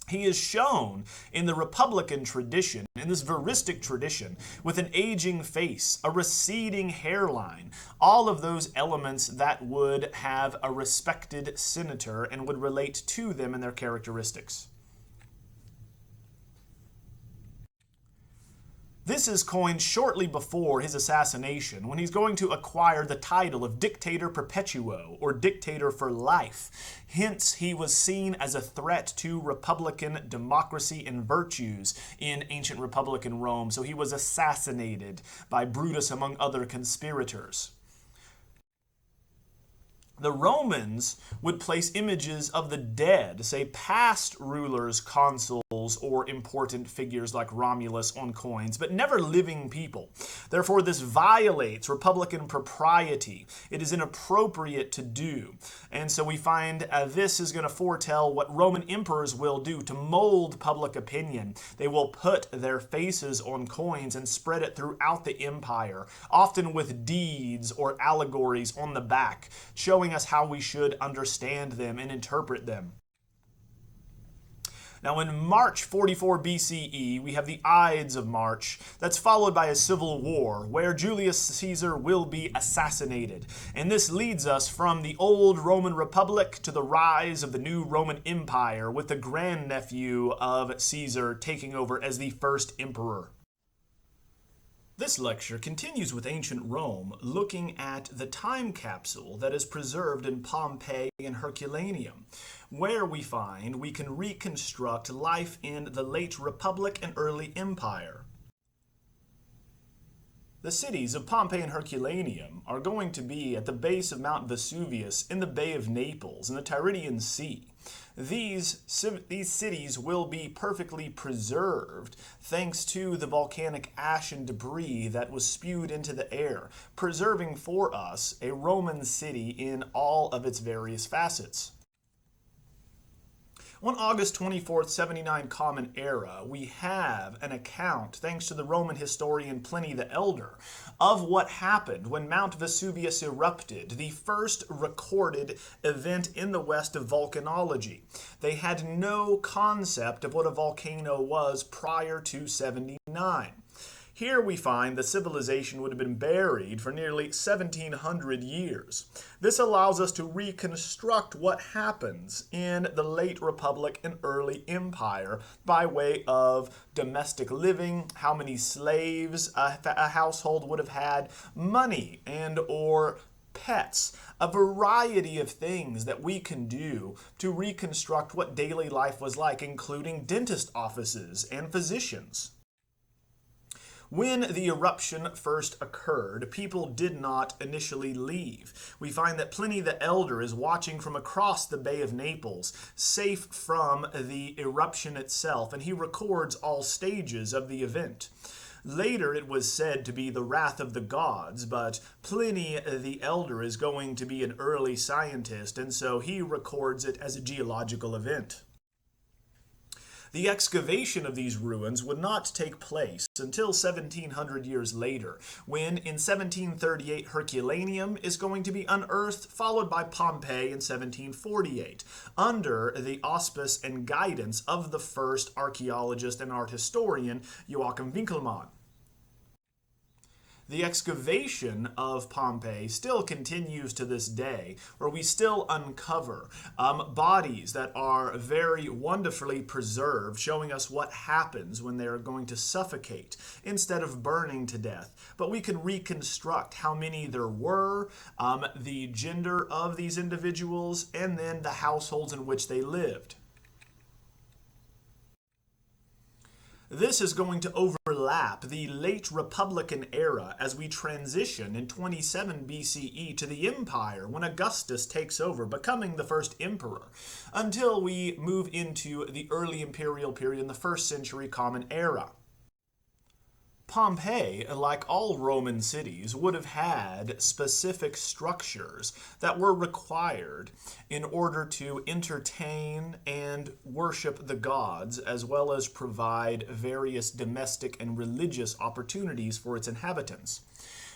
He is shown in the Republican tradition, in this veristic tradition, with an aging face, a receding hairline, all of those elements that would have a respected senator and would relate to them and their characteristics. This is coined shortly before his assassination, when he's going to acquire the title of Dictator Perpetuo, or Dictator for Life. Hence, he was seen as a threat to republican democracy and virtues in ancient republican Rome, so he was assassinated by Brutus, among other conspirators. The Romans would place images of the dead, say past rulers, consuls, or important figures like Romulus on coins, but never living people. Therefore, this violates republican propriety. It is inappropriate to do. And so we find this is going to foretell what Roman emperors will do to mold public opinion. They will put their faces on coins and spread it throughout the empire, often with deeds or allegories on the back, showing us how we should understand them and interpret them. Now in March 44 BCE, we have the Ides of March. That's followed by a civil war where Julius Caesar will be assassinated. And this leads us from the old Roman Republic to the rise of the new Roman Empire, with the grandnephew of Caesar taking over as the first emperor. This lecture continues with ancient Rome, looking at the time capsule that is preserved in Pompeii and Herculaneum, where we find we can reconstruct life in the late Republic and early Empire. The cities of Pompeii and Herculaneum are going to be at the base of Mount Vesuvius in the Bay of Naples in the Tyrrhenian Sea. These cities will be perfectly preserved thanks to the volcanic ash and debris that was spewed into the air, preserving for us a Roman city in all of its various facets. On August 24th, 79 Common Era, we have an account, thanks to the Roman historian Pliny the Elder, of what happened when Mount Vesuvius erupted, the first recorded event in the West of volcanology. They had no concept of what a volcano was prior to 79. Here we find the civilization would have been buried for nearly 1,700 years. This allows us to reconstruct what happens in the late Republic and early Empire by way of domestic living, how many slaves a household would have had, money and or pets, a variety of things that we can do to reconstruct what daily life was like, including dentist offices and physicians. When the eruption first occurred, people did not initially leave. We find that Pliny the Elder is watching from across the Bay of Naples, safe from the eruption itself, and he records all stages of the event. Later it was said to be the wrath of the gods, but Pliny the Elder is going to be an early scientist, and so he records it as a geological event. The excavation of these ruins would not take place until 1700 years later, when in 1738 Herculaneum is going to be unearthed, followed by Pompeii in 1748, under the auspice and guidance of the first archaeologist and art historian, Joachim Winckelmann. The excavation of Pompeii still continues to this day, where we still uncover bodies that are very wonderfully preserved, showing us what happens when they are going to suffocate instead of burning to death. But we can reconstruct how many there were, the gender of these individuals, and then the households in which they lived. This is going to overlap the late Republican era as we transition in 27 BCE to the Empire when Augustus takes over, becoming the first emperor, until we move into the early imperial period in the 1st century Common Era. Pompeii, like all Roman cities, would have had specific structures that were required in order to entertain and worship the gods, as well as provide various domestic and religious opportunities for its inhabitants.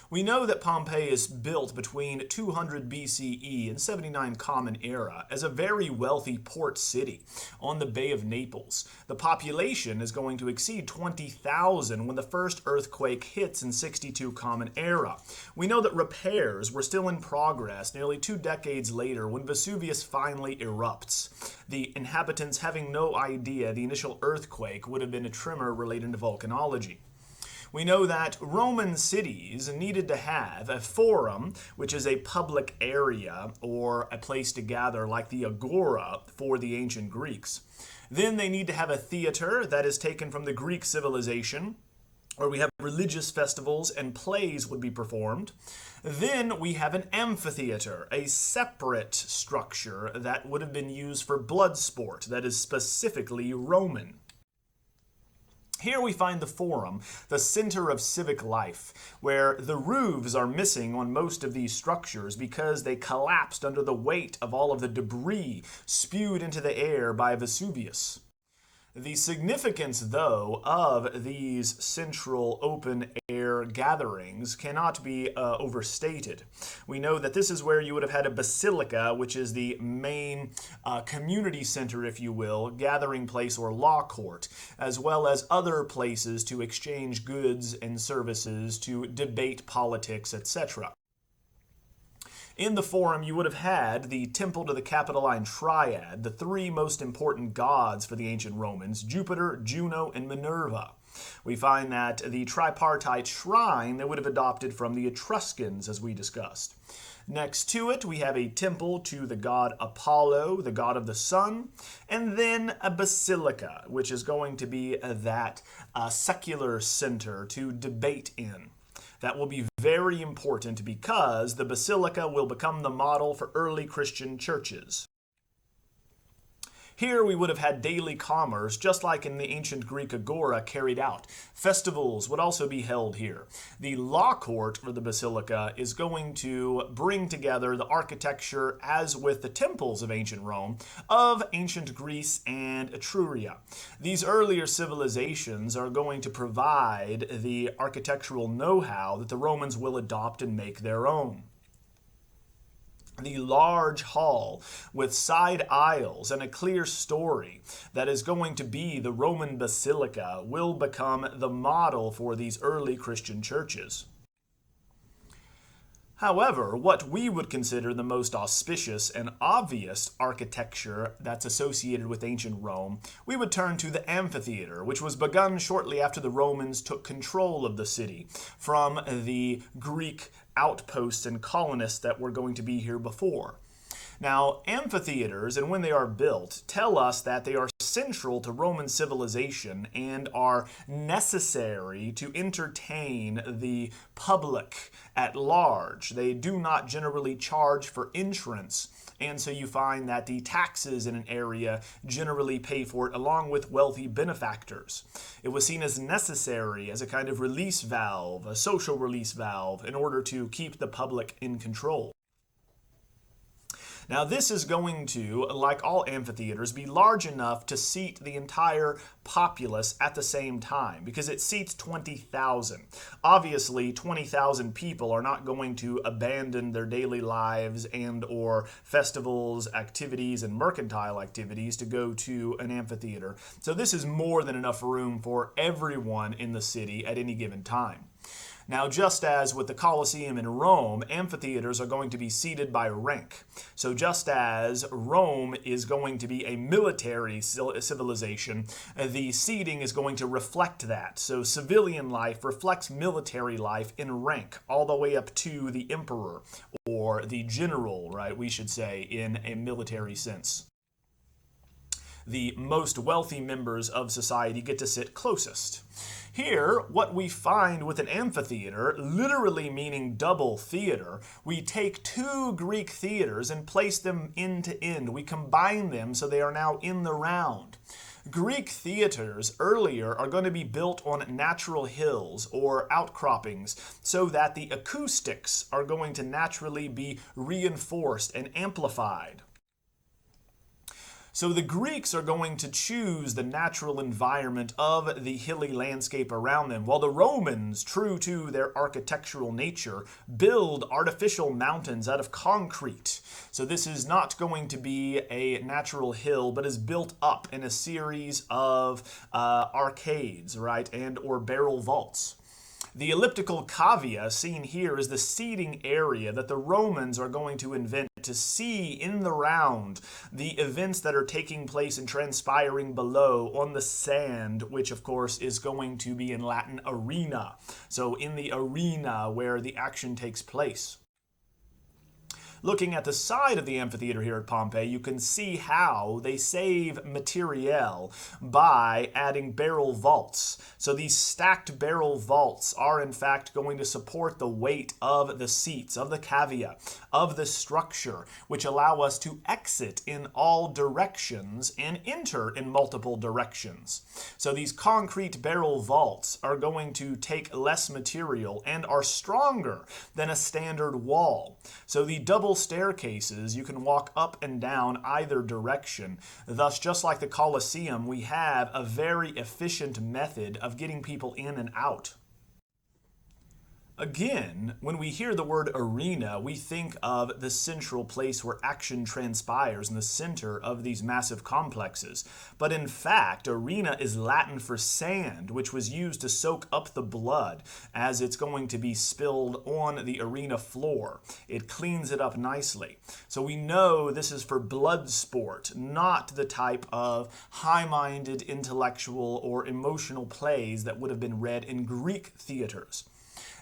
We know that Pompeii is built between 200 BCE and 79 Common Era as a very wealthy port city on the Bay of Naples. The population is going to exceed 20,000 when the first earthquake hits in 62 Common Era. We know that repairs were still in progress nearly 2 decades later when Vesuvius finally erupts, the inhabitants having no idea the initial earthquake would have been a tremor related to volcanology. We know that Roman cities needed to have a forum, which is a public area or a place to gather like the agora for the ancient Greeks. Then they need to have a theater that is taken from the Greek civilization, where we have religious festivals and plays would be performed. Then we have an amphitheater, a separate structure that would have been used for blood sport that is specifically Roman. Here we find the forum, the center of civic life, where the roofs are missing on most of these structures because they collapsed under the weight of all of the debris spewed into the air by Vesuvius. The significance, though, of these central open-air gatherings cannot be overstated. We know that this is where you would have had a basilica, which is the main community center, if you will, gathering place or law court, as well as other places to exchange goods and services, to debate politics, etc. In the forum, you would have had the temple to the Capitoline Triad, the 3 most important gods for the ancient Romans, Jupiter, Juno, and Minerva. We find that the tripartite shrine they would have adopted from the Etruscans, as we discussed. Next to it, we have a temple to the god Apollo, the god of the sun, and then a basilica, which is going to be that secular center to debate in. That will be very important because the basilica will become the model for early Christian churches. Here we would have had daily commerce, just like in the ancient Greek agora carried out. Festivals would also be held here. The law court for the basilica is going to bring together the architecture, as with the temples of ancient Rome, of ancient Greece and Etruria. These earlier civilizations are going to provide the architectural know-how that the Romans will adopt and make their own. The large hall with side aisles and a clear story that is going to be the Roman basilica will become the model for these early Christian churches. However, what we would consider the most auspicious and obvious architecture that's associated with ancient Rome, we would turn to the amphitheater, which was begun shortly after the Romans took control of the city from the Greek outposts and colonists that were going to be here before. Now, amphitheaters, and when they are built, tell us that they are central to Roman civilization and are necessary to entertain the public at large. They do not generally charge for entrance, and so you find that the taxes in an area generally pay for it along with wealthy benefactors. It was seen as necessary as a kind of release valve, a social release valve, in order to keep the public in control. Now this is going to, like all amphitheaters, be large enough to seat the entire populace at the same time, because it seats 20,000. Obviously, 20,000 people are not going to abandon their daily lives and or festivals, activities, and mercantile activities to go to an amphitheater. So this is more than enough room for everyone in the city at any given time. Now, just as with the Colosseum in Rome, amphitheaters are going to be seated by rank. So just as Rome is going to be a military civilization, the seating is going to reflect that. So civilian life reflects military life in rank, all the way up to the emperor, or the general, right, we should say, in a military sense. The most wealthy members of society get to sit closest. Here, what we find with an amphitheater, literally meaning double theater, we take two Greek theaters and place them end to end. We combine them so they are now in the round. Greek theaters earlier are going to be built on natural hills or outcroppings so that the acoustics are going to naturally be reinforced and amplified. So the Greeks are going to choose the natural environment of the hilly landscape around them, while the Romans, true to their architectural nature, build artificial mountains out of concrete. So this is not going to be a natural hill, but is built up in a series of arcades, right, and or barrel vaults. The elliptical cavea seen here is the seating area that the Romans are going to invent to see in the round the events that are taking place and transpiring below on the sand, which of course is going to be in Latin arena. So in the arena where the action takes place. Looking at the side of the amphitheater here at Pompeii, you can see how they save materiel by adding barrel vaults. So these stacked barrel vaults are in fact going to support the weight of the seats, of the cavea, of the structure, which allow us to exit in all directions and enter in multiple directions. So these concrete barrel vaults are going to take less material and are stronger than a standard wall. So the double staircases, you can walk up and down either direction. Thus, just like the Colosseum, we have a very efficient method of getting people in and out. Again, when we hear the word arena, we think of the central place where action transpires in the center of these massive complexes. But in fact, arena is Latin for sand, which was used to soak up the blood as it's going to be spilled on the arena floor. It cleans it up nicely. So we know this is for blood sport, not the type of high-minded intellectual or emotional plays that would have been read in Greek theaters.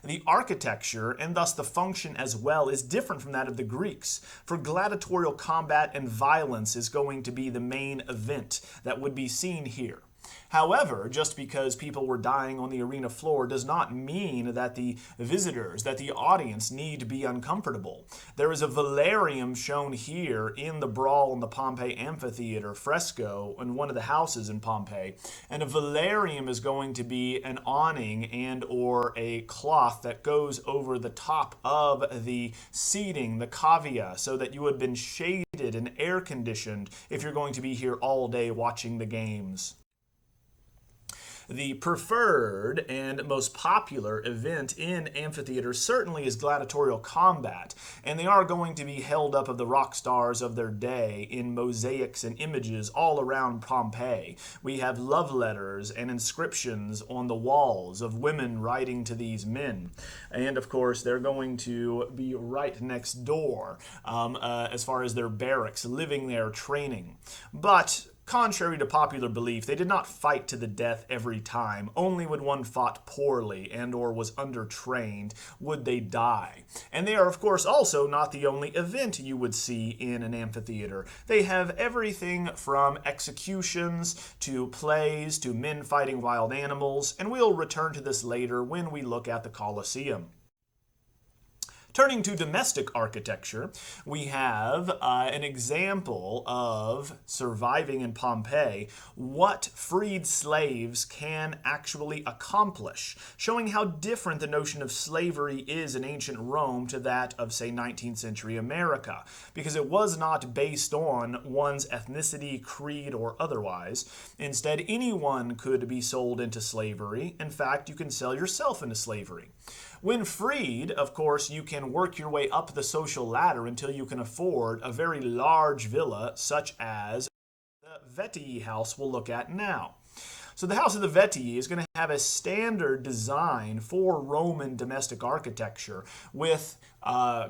The architecture, and thus the function as well, is different from that of the Greeks. For gladiatorial combat and violence is going to be the main event that would be seen here. However, just because people were dying on the arena floor does not mean that the visitors, that the audience need to be uncomfortable. There is a velarium shown here in the brawl in the Pompeii Amphitheater fresco in one of the houses in Pompeii. And a velarium is going to be an awning and or a cloth that goes over the top of the seating, the cavea, so that you have been shaded and air conditioned if you're going to be here all day watching the games. The preferred and most popular event in amphitheaters certainly is gladiatorial combat, and they are going to be held up of the rock stars of their day in mosaics and images all around Pompeii. We have love letters and inscriptions on the walls of women writing to these men, and of course they're going to be right next door as far as their barracks, living there, training. But contrary to popular belief, they did not fight to the death every time. Only when one fought poorly and or was undertrained would they die. And they are, of course, also not the only event you would see in an amphitheater. They have everything from executions to plays to men fighting wild animals, and we'll return to this later when we look at the Colosseum. Turning to domestic architecture, we have an example of surviving in Pompeii, what freed slaves can actually accomplish, showing how different the notion of slavery is in ancient Rome to that of, say, 19th century America, because it was not based on one's ethnicity, creed, or otherwise. Instead, anyone could be sold into slavery. In fact, you can sell yourself into slavery. When freed, of course, you can work your way up the social ladder until you can afford a very large villa, such as the Vettii house we'll look at now. So the House of the Vettii is going to have a standard design for Roman domestic architecture with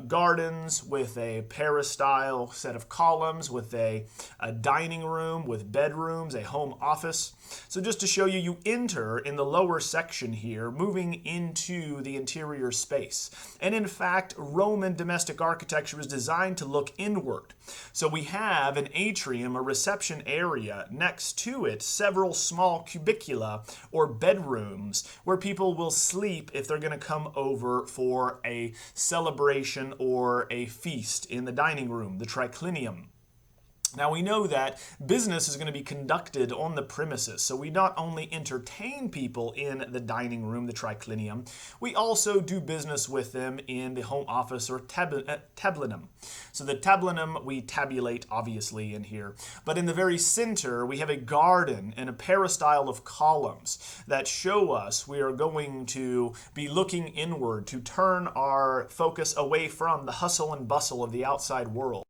gardens, with a peristyle set of columns, with a dining room, with bedrooms, a home office. So just to show you, you enter in the lower section here, moving into the interior space. And in fact, Roman domestic architecture is designed to look inward. So we have an atrium, a reception area, next to it several small cubicula or bedrooms where people will sleep if they're going to come over for a celebration or a feast in the dining room, the triclinium. Now we know that business is going to be conducted on the premises, so we not only entertain people in the dining room, the triclinium, we also do business with them in the home office or tablinum. So the tablinum we tabulate obviously in here, but in the very center we have a garden and a peristyle of columns that show us we are going to be looking inward to turn our focus away from the hustle and bustle of the outside world.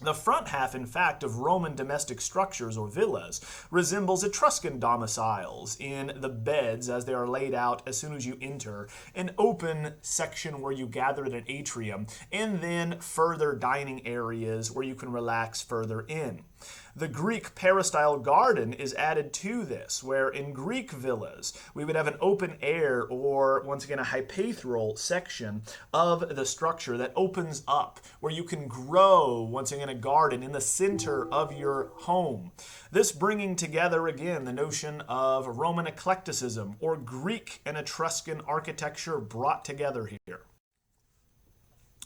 The front half, in fact, of Roman domestic structures or villas resembles Etruscan domiciles in the beds as they are laid out as soon as you enter, an open section where you gather at an atrium, and then further dining areas where you can relax further in. The Greek peristyle garden is added to this, where in Greek villas we would have an open air or, once again, a hypaethral section of the structure that opens up, where you can grow, once again, a garden in the center of your home. This bringing together, again, the notion of Roman eclecticism or Greek and Etruscan architecture brought together here.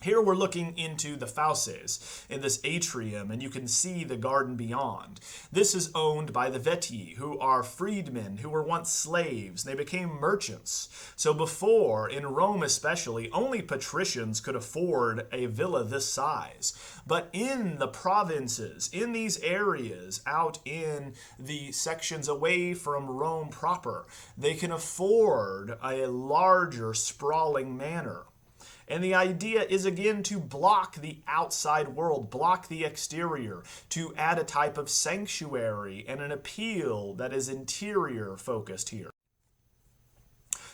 Here we're looking into the fauces in this atrium, and you can see the garden beyond. This is owned by the Vettii, who are freedmen who were once slaves. They became merchants. So before, in Rome especially, only patricians could afford a villa this size. But in the provinces, in these areas, out in the sections away from Rome proper, they can afford a larger, sprawling manor. And the idea is, again, to block the outside world, block the exterior, to add a type of sanctuary and an appeal that is interior focused here.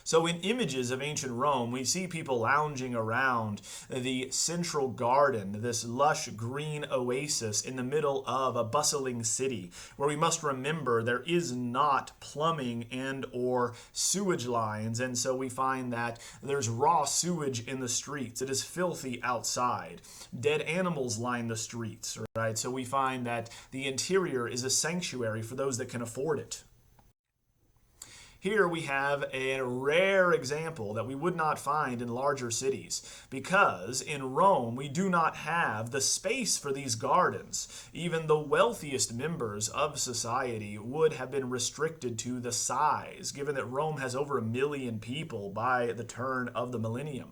So in images of ancient Rome, we see people lounging around the central garden, this lush green oasis in the middle of a bustling city, where we must remember there is not plumbing and or sewage lines, and so we find that there's raw sewage in the streets. It is filthy outside. Dead animals line the streets, right? So we find that the interior is a sanctuary for those that can afford it. Here we have a rare example that we would not find in larger cities, because in Rome we do not have the space for these gardens. Even the wealthiest members of society would have been restricted to the size, given that Rome has over 1 million people by the turn of the millennium.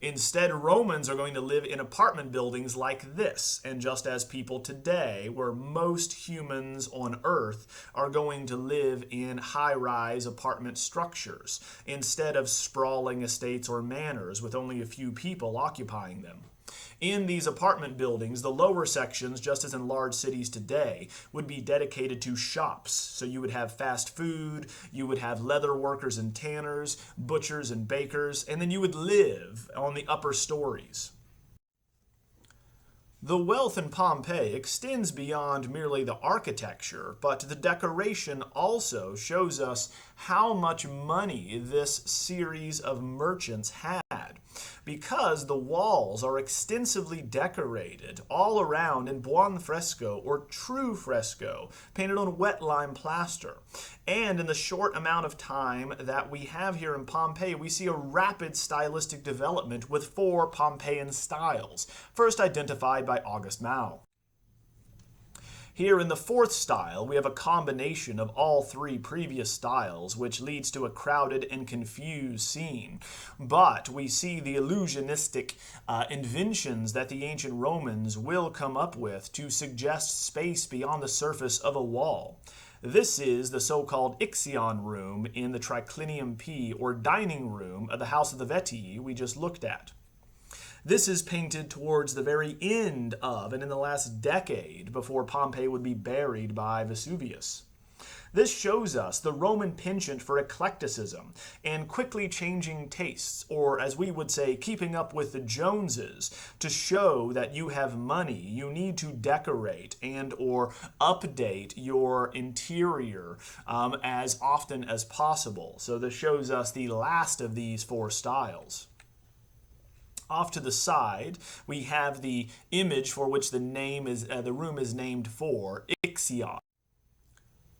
Instead, Romans are going to live in apartment buildings like this, and just as people today, where most humans on Earth are going to live in high-rise apartment structures, instead of sprawling estates or manors with only a few people occupying them. In these apartment buildings, the lower sections, just as in large cities today, would be dedicated to shops. So you would have fast food, you would have leather workers and tanners, butchers and bakers, and then you would live on the upper stories. The wealth in Pompeii extends beyond merely the architecture, but the decoration also shows us how much money this series of merchants had. because the walls are extensively decorated all around in buon fresco or true fresco, painted on wet lime plaster. And in the short amount of time that we have here in Pompeii, we see a rapid stylistic development with 4 Pompeian styles, first identified by August Mau. Here in the 4th style, we have a combination of all 3 previous styles, which leads to a crowded and confused scene. But we see the illusionistic inventions that the ancient Romans will come up with to suggest space beyond the surface of a wall. This is the so-called Ixion room in the Triclinium P, or dining room of the House of the Vettii we just looked at. This is painted towards the very end of and in the last decade before Pompeii would be buried by Vesuvius. This shows us the Roman penchant for eclecticism and quickly changing tastes, or as we would say, keeping up with the Joneses. To show that you have money, you need to decorate and or update your interior as often as possible. So this shows us the last of these 4 styles. Off to the side, we have the image for which the room is named for, Ixion.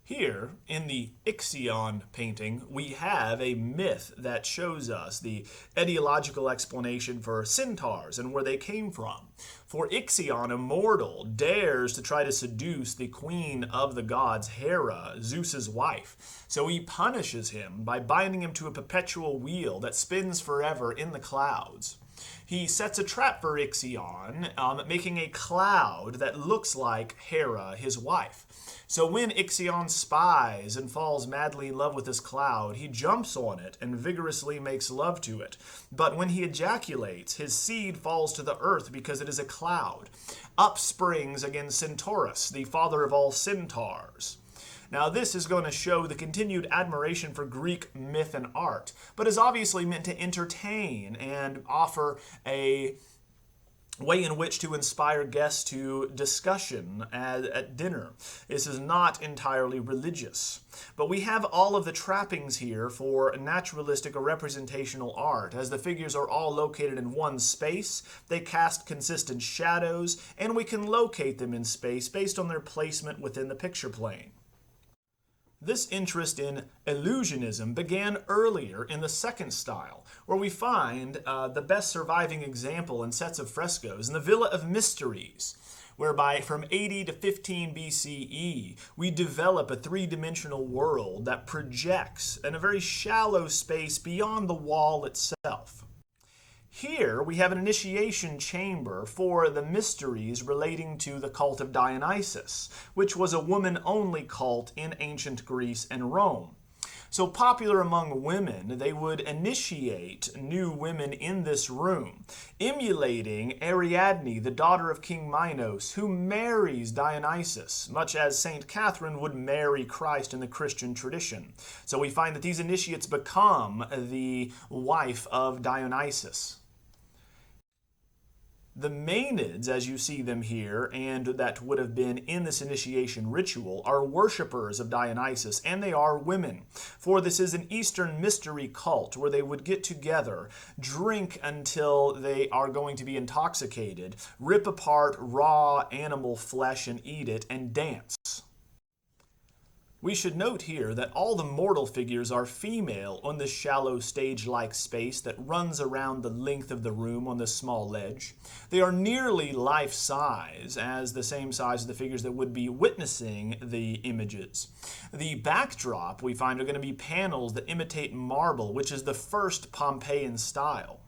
Here, in the Ixion painting, we have a myth that shows us the etiological explanation for centaurs and where they came from. For Ixion, immortal, dares to try to seduce the queen of the gods, Hera, Zeus's wife. So he punishes him by binding him to a perpetual wheel that spins forever in the clouds. He sets a trap for Ixion, making a cloud that looks like Hera, his wife. So when Ixion spies and falls madly in love with this cloud, he jumps on it and vigorously makes love to it. But when he ejaculates, his seed falls to the earth because it is a cloud. Up springs again Centaurus, the father of all centaurs. Now this is going to show the continued admiration for Greek myth and art, but is obviously meant to entertain and offer a way in which to inspire guests to discussion at dinner. This is not entirely religious. But we have all of the trappings here for naturalistic or representational art. As the figures are all located in one space, they cast consistent shadows, and we can locate them in space based on their placement within the picture plane. This interest in illusionism began earlier in the 2nd style, where we find the best surviving example in sets of frescoes in the Villa of Mysteries, whereby from 80 to 15 BCE, we develop a 3-dimensional world that projects in a very shallow space beyond the wall itself. Here we have an initiation chamber for the mysteries relating to the cult of Dionysus, which was a woman-only cult in ancient Greece and Rome. So popular among women, they would initiate new women in this room, emulating Ariadne, the daughter of King Minos, who marries Dionysus, much as Saint Catherine would marry Christ in the Christian tradition. So we find that these initiates become the wife of Dionysus. The Maenads, as you see them here, and that would have been in this initiation ritual, are worshippers of Dionysus, and they are women. For this is an Eastern mystery cult where they would get together, drink until they are going to be intoxicated, rip apart raw animal flesh and eat it, and dance. We should note here that all the mortal figures are female on this shallow stage-like space that runs around the length of the room on this small ledge. They are nearly life-size, as the same size as the figures that would be witnessing the images. The backdrop, we find, are going to be panels that imitate marble, which is the first Pompeian style.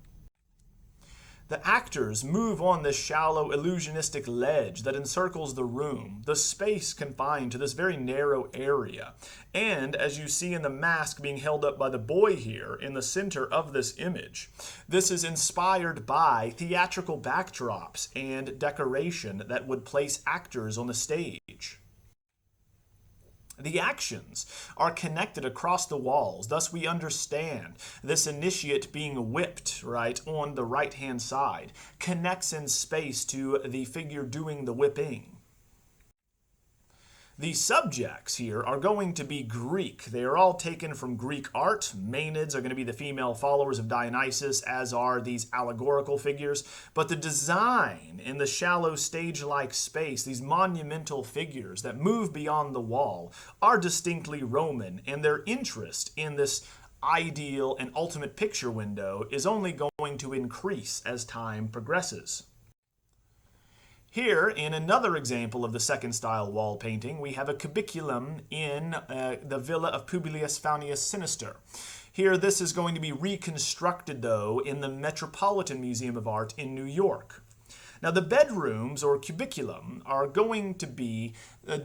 The actors move on this shallow illusionistic ledge that encircles the room, the space confined to this very narrow area. And as you see in the mask being held up by the boy here in the center of this image, this is inspired by theatrical backdrops and decoration that would place actors on the stage. The actions are connected across the walls, thus we understand this initiate being whipped, right, on the right-hand side, connects in space to the figure doing the whipping. The subjects here are going to be Greek. They are all taken from Greek art. Maenads are going to be the female followers of Dionysus, as are these allegorical figures. But the design in the shallow stage-like space, these monumental figures that move beyond the wall, are distinctly Roman, and their interest in this ideal and ultimate picture window is only going to increase as time progresses. Here, in another example of the second style wall painting, we have a cubiculum in the villa of Publius Faunius Sinister. Here, this is going to be reconstructed, though, in the Metropolitan Museum of Art in New York. Now, the bedrooms, or cubiculum, are going to be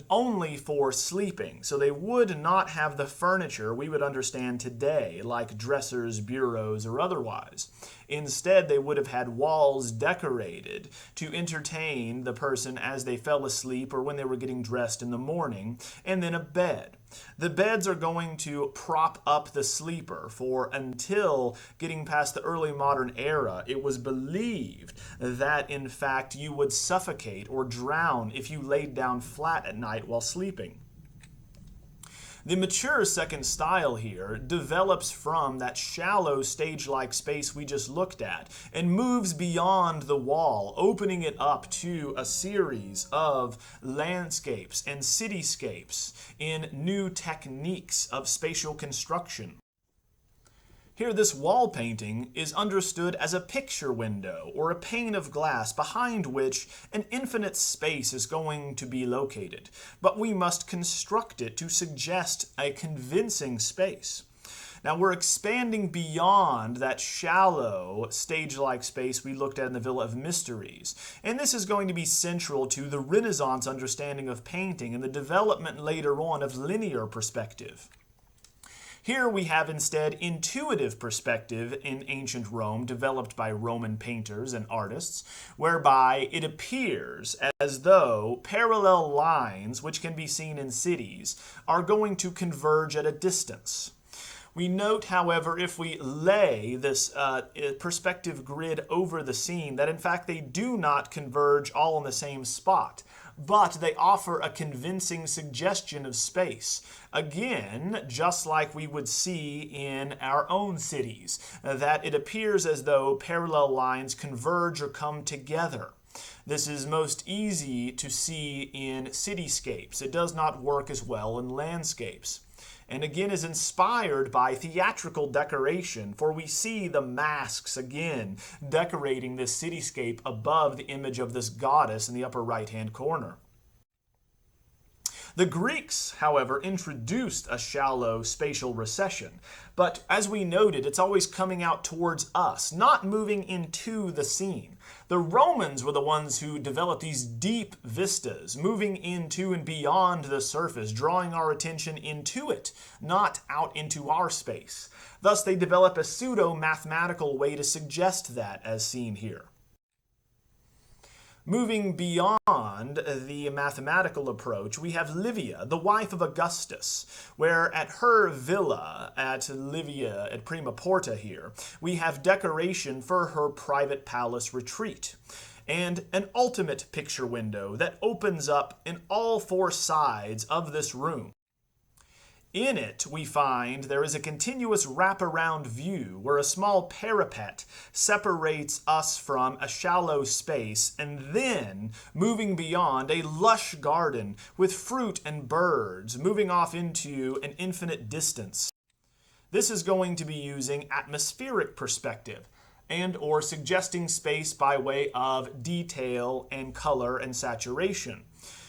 only for sleeping, so they would not have the furniture we would understand today, like dressers, bureaus, or otherwise. Instead, they would have had walls decorated to entertain the person as they fell asleep or when they were getting dressed in the morning, and then a bed. The beds are going to prop up the sleeper, for until getting past the early modern era, it was believed that, in fact, you would suffocate or drown if you laid down flat at night while sleeping. The mature second style here develops from that shallow stage-like space we just looked at and moves beyond the wall, opening it up to a series of landscapes and cityscapes in new techniques of spatial construction. Here, this wall painting is understood as a picture window or a pane of glass behind which an infinite space is going to be located, but we must construct it to suggest a convincing space. Now, we're expanding beyond that shallow stage-like space we looked at in the Villa of Mysteries, and this is going to be central to the Renaissance understanding of painting and the development later on of linear perspective. Here we have instead intuitive perspective in ancient Rome developed by Roman painters and artists, whereby it appears as though parallel lines, which can be seen in cities, are going to converge at a distance. We note, however, if we lay this perspective grid over the scene, that in fact they do not converge all in the same spot, but they offer a convincing suggestion of space. Again, just like we would see in our own cities, that it appears as though parallel lines converge or come together. This is most easy to see in cityscapes. It does not work as well in landscapes. And again is inspired by theatrical decoration, for we see the masks again decorating this cityscape above the image of this goddess in the upper right-hand corner. The Greeks, however, introduced a shallow spatial recession, but as we noted, it's always coming out towards us, not moving into the scene. The Romans were the ones who developed these deep vistas, moving into and beyond the surface, drawing our attention into it, not out into our space. Thus, they develop a pseudo-mathematical way to suggest that, as seen here. Moving beyond the mathematical approach, we have Livia, the wife of Augustus, where at her villa at Livia at Prima Porta here, we have decoration for her private palace retreat, and an ultimate picture window that opens up in all four sides of this room. In it, we find there is a continuous wraparound view where a small parapet separates us from a shallow space, and then, moving beyond, a lush garden with fruit and birds moving off into an infinite distance. This is going to be using atmospheric perspective and or suggesting space by way of detail and color and saturation.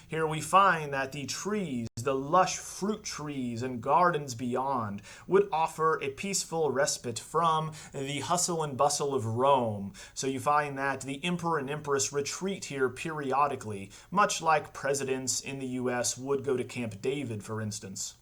Here we find that the trees, the lush fruit trees and gardens beyond, would offer a peaceful respite from the hustle and bustle of Rome. So you find that the emperor and empress retreat here periodically, much like presidents in the US would go to Camp David, for instance.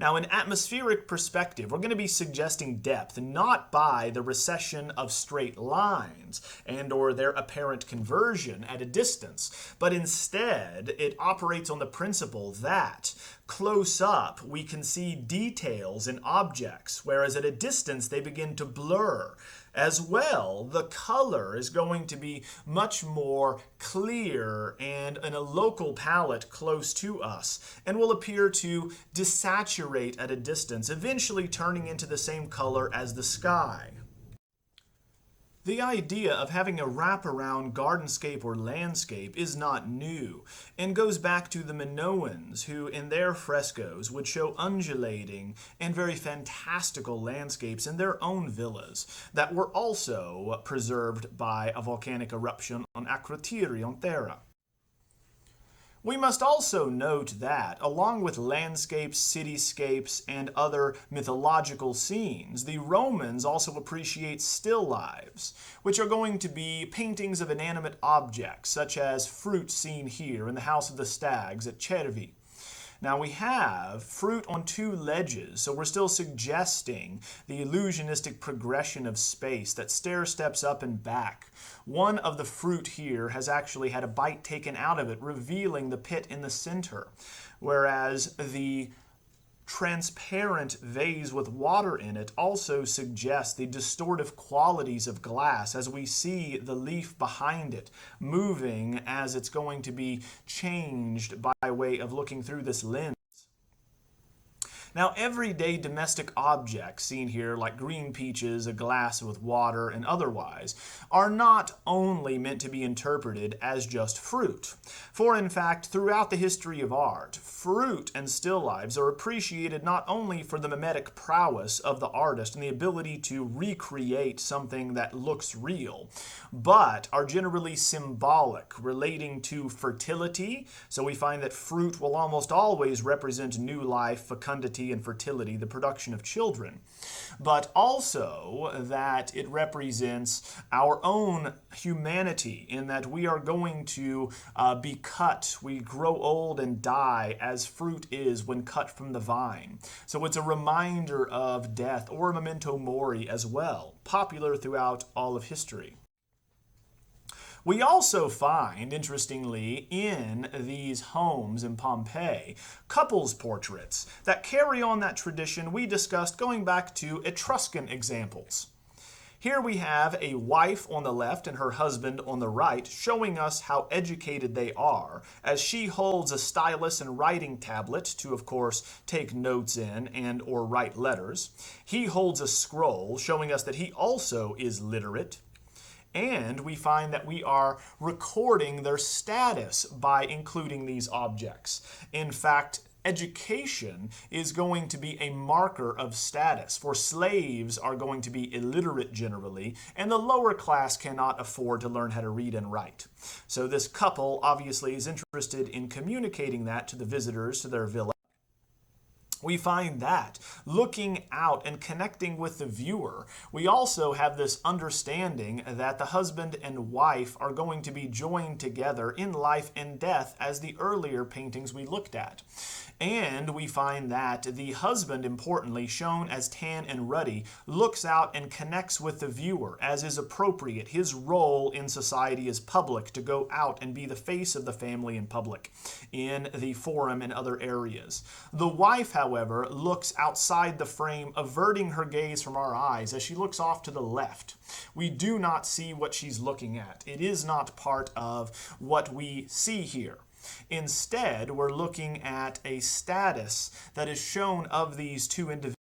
Now, in atmospheric perspective, we're going to be suggesting depth, not by the recession of straight lines and or their apparent conversion at a distance, but instead it operates on the principle that close up we can see details in objects, whereas at a distance they begin to blur. As well, the color is going to be much more clear and in a local palette close to us, and will appear to desaturate at a distance, eventually turning into the same color as the sky. The idea of having a wraparound gardenscape or landscape is not new, and goes back to the Minoans, who in their frescoes would show undulating and very fantastical landscapes in their own villas that were also preserved by a volcanic eruption on Arringatore on Terra. We must also note that, along with landscapes, cityscapes, and other mythological scenes, the Romans also appreciate still lifes, which are going to be paintings of inanimate objects, such as fruit seen here in the House of the Stags at Cervi. Now we have fruit on two ledges, so we're still suggesting the illusionistic progression of space that stair steps up and back. One of the fruit here has actually had a bite taken out of it, revealing the pit in the center, whereas the transparent vase with water in it also suggests the distortive qualities of glass, as we see the leaf behind it moving as it's going to be changed by way of looking through this lens. Now, everyday domestic objects seen here, like green peaches, a glass with water, and otherwise, are not only meant to be interpreted as just fruit. For in fact, throughout the history of art, fruit and still lifes are appreciated not only for the mimetic prowess of the artist and the ability to recreate something that looks real, but are generally symbolic, relating to fertility. So we find that fruit will almost always represent new life, fecundity, and fertility, the production of children, but also that it represents our own humanity, in that we are going to be cut. We grow old and die as fruit is when cut from the vine. So it's a reminder of death, or a memento mori as well, popular throughout all of history. We also find, interestingly, in these homes in Pompeii, couples portraits that carry on that tradition we discussed going back to Etruscan examples. Here we have a wife on the left and her husband on the right, showing us how educated they are, as she holds a stylus and writing tablet to, of course, take notes in and or write letters. He holds a scroll, showing us that he also is literate. And we find that we are recording their status by including these objects. In fact, education is going to be a marker of status, for slaves are going to be illiterate generally, and the lower class cannot afford to learn how to read and write. So this couple obviously is interested in communicating that to the visitors to their villa. We find that looking out and connecting with the viewer, we also have this understanding that the husband and wife are going to be joined together in life and death, as the earlier paintings we looked at. And we find that the husband, importantly, shown as tan and ruddy, looks out and connects with the viewer, as is appropriate. His role in society is public, to go out and be the face of the family in public, in the forum and other areas. The wife, however, looks outside the frame, averting her gaze from our eyes as she looks off to the left. We do not see what she's looking at. It is not part of what we see here. Instead, we're looking at a status that is shown of these two individuals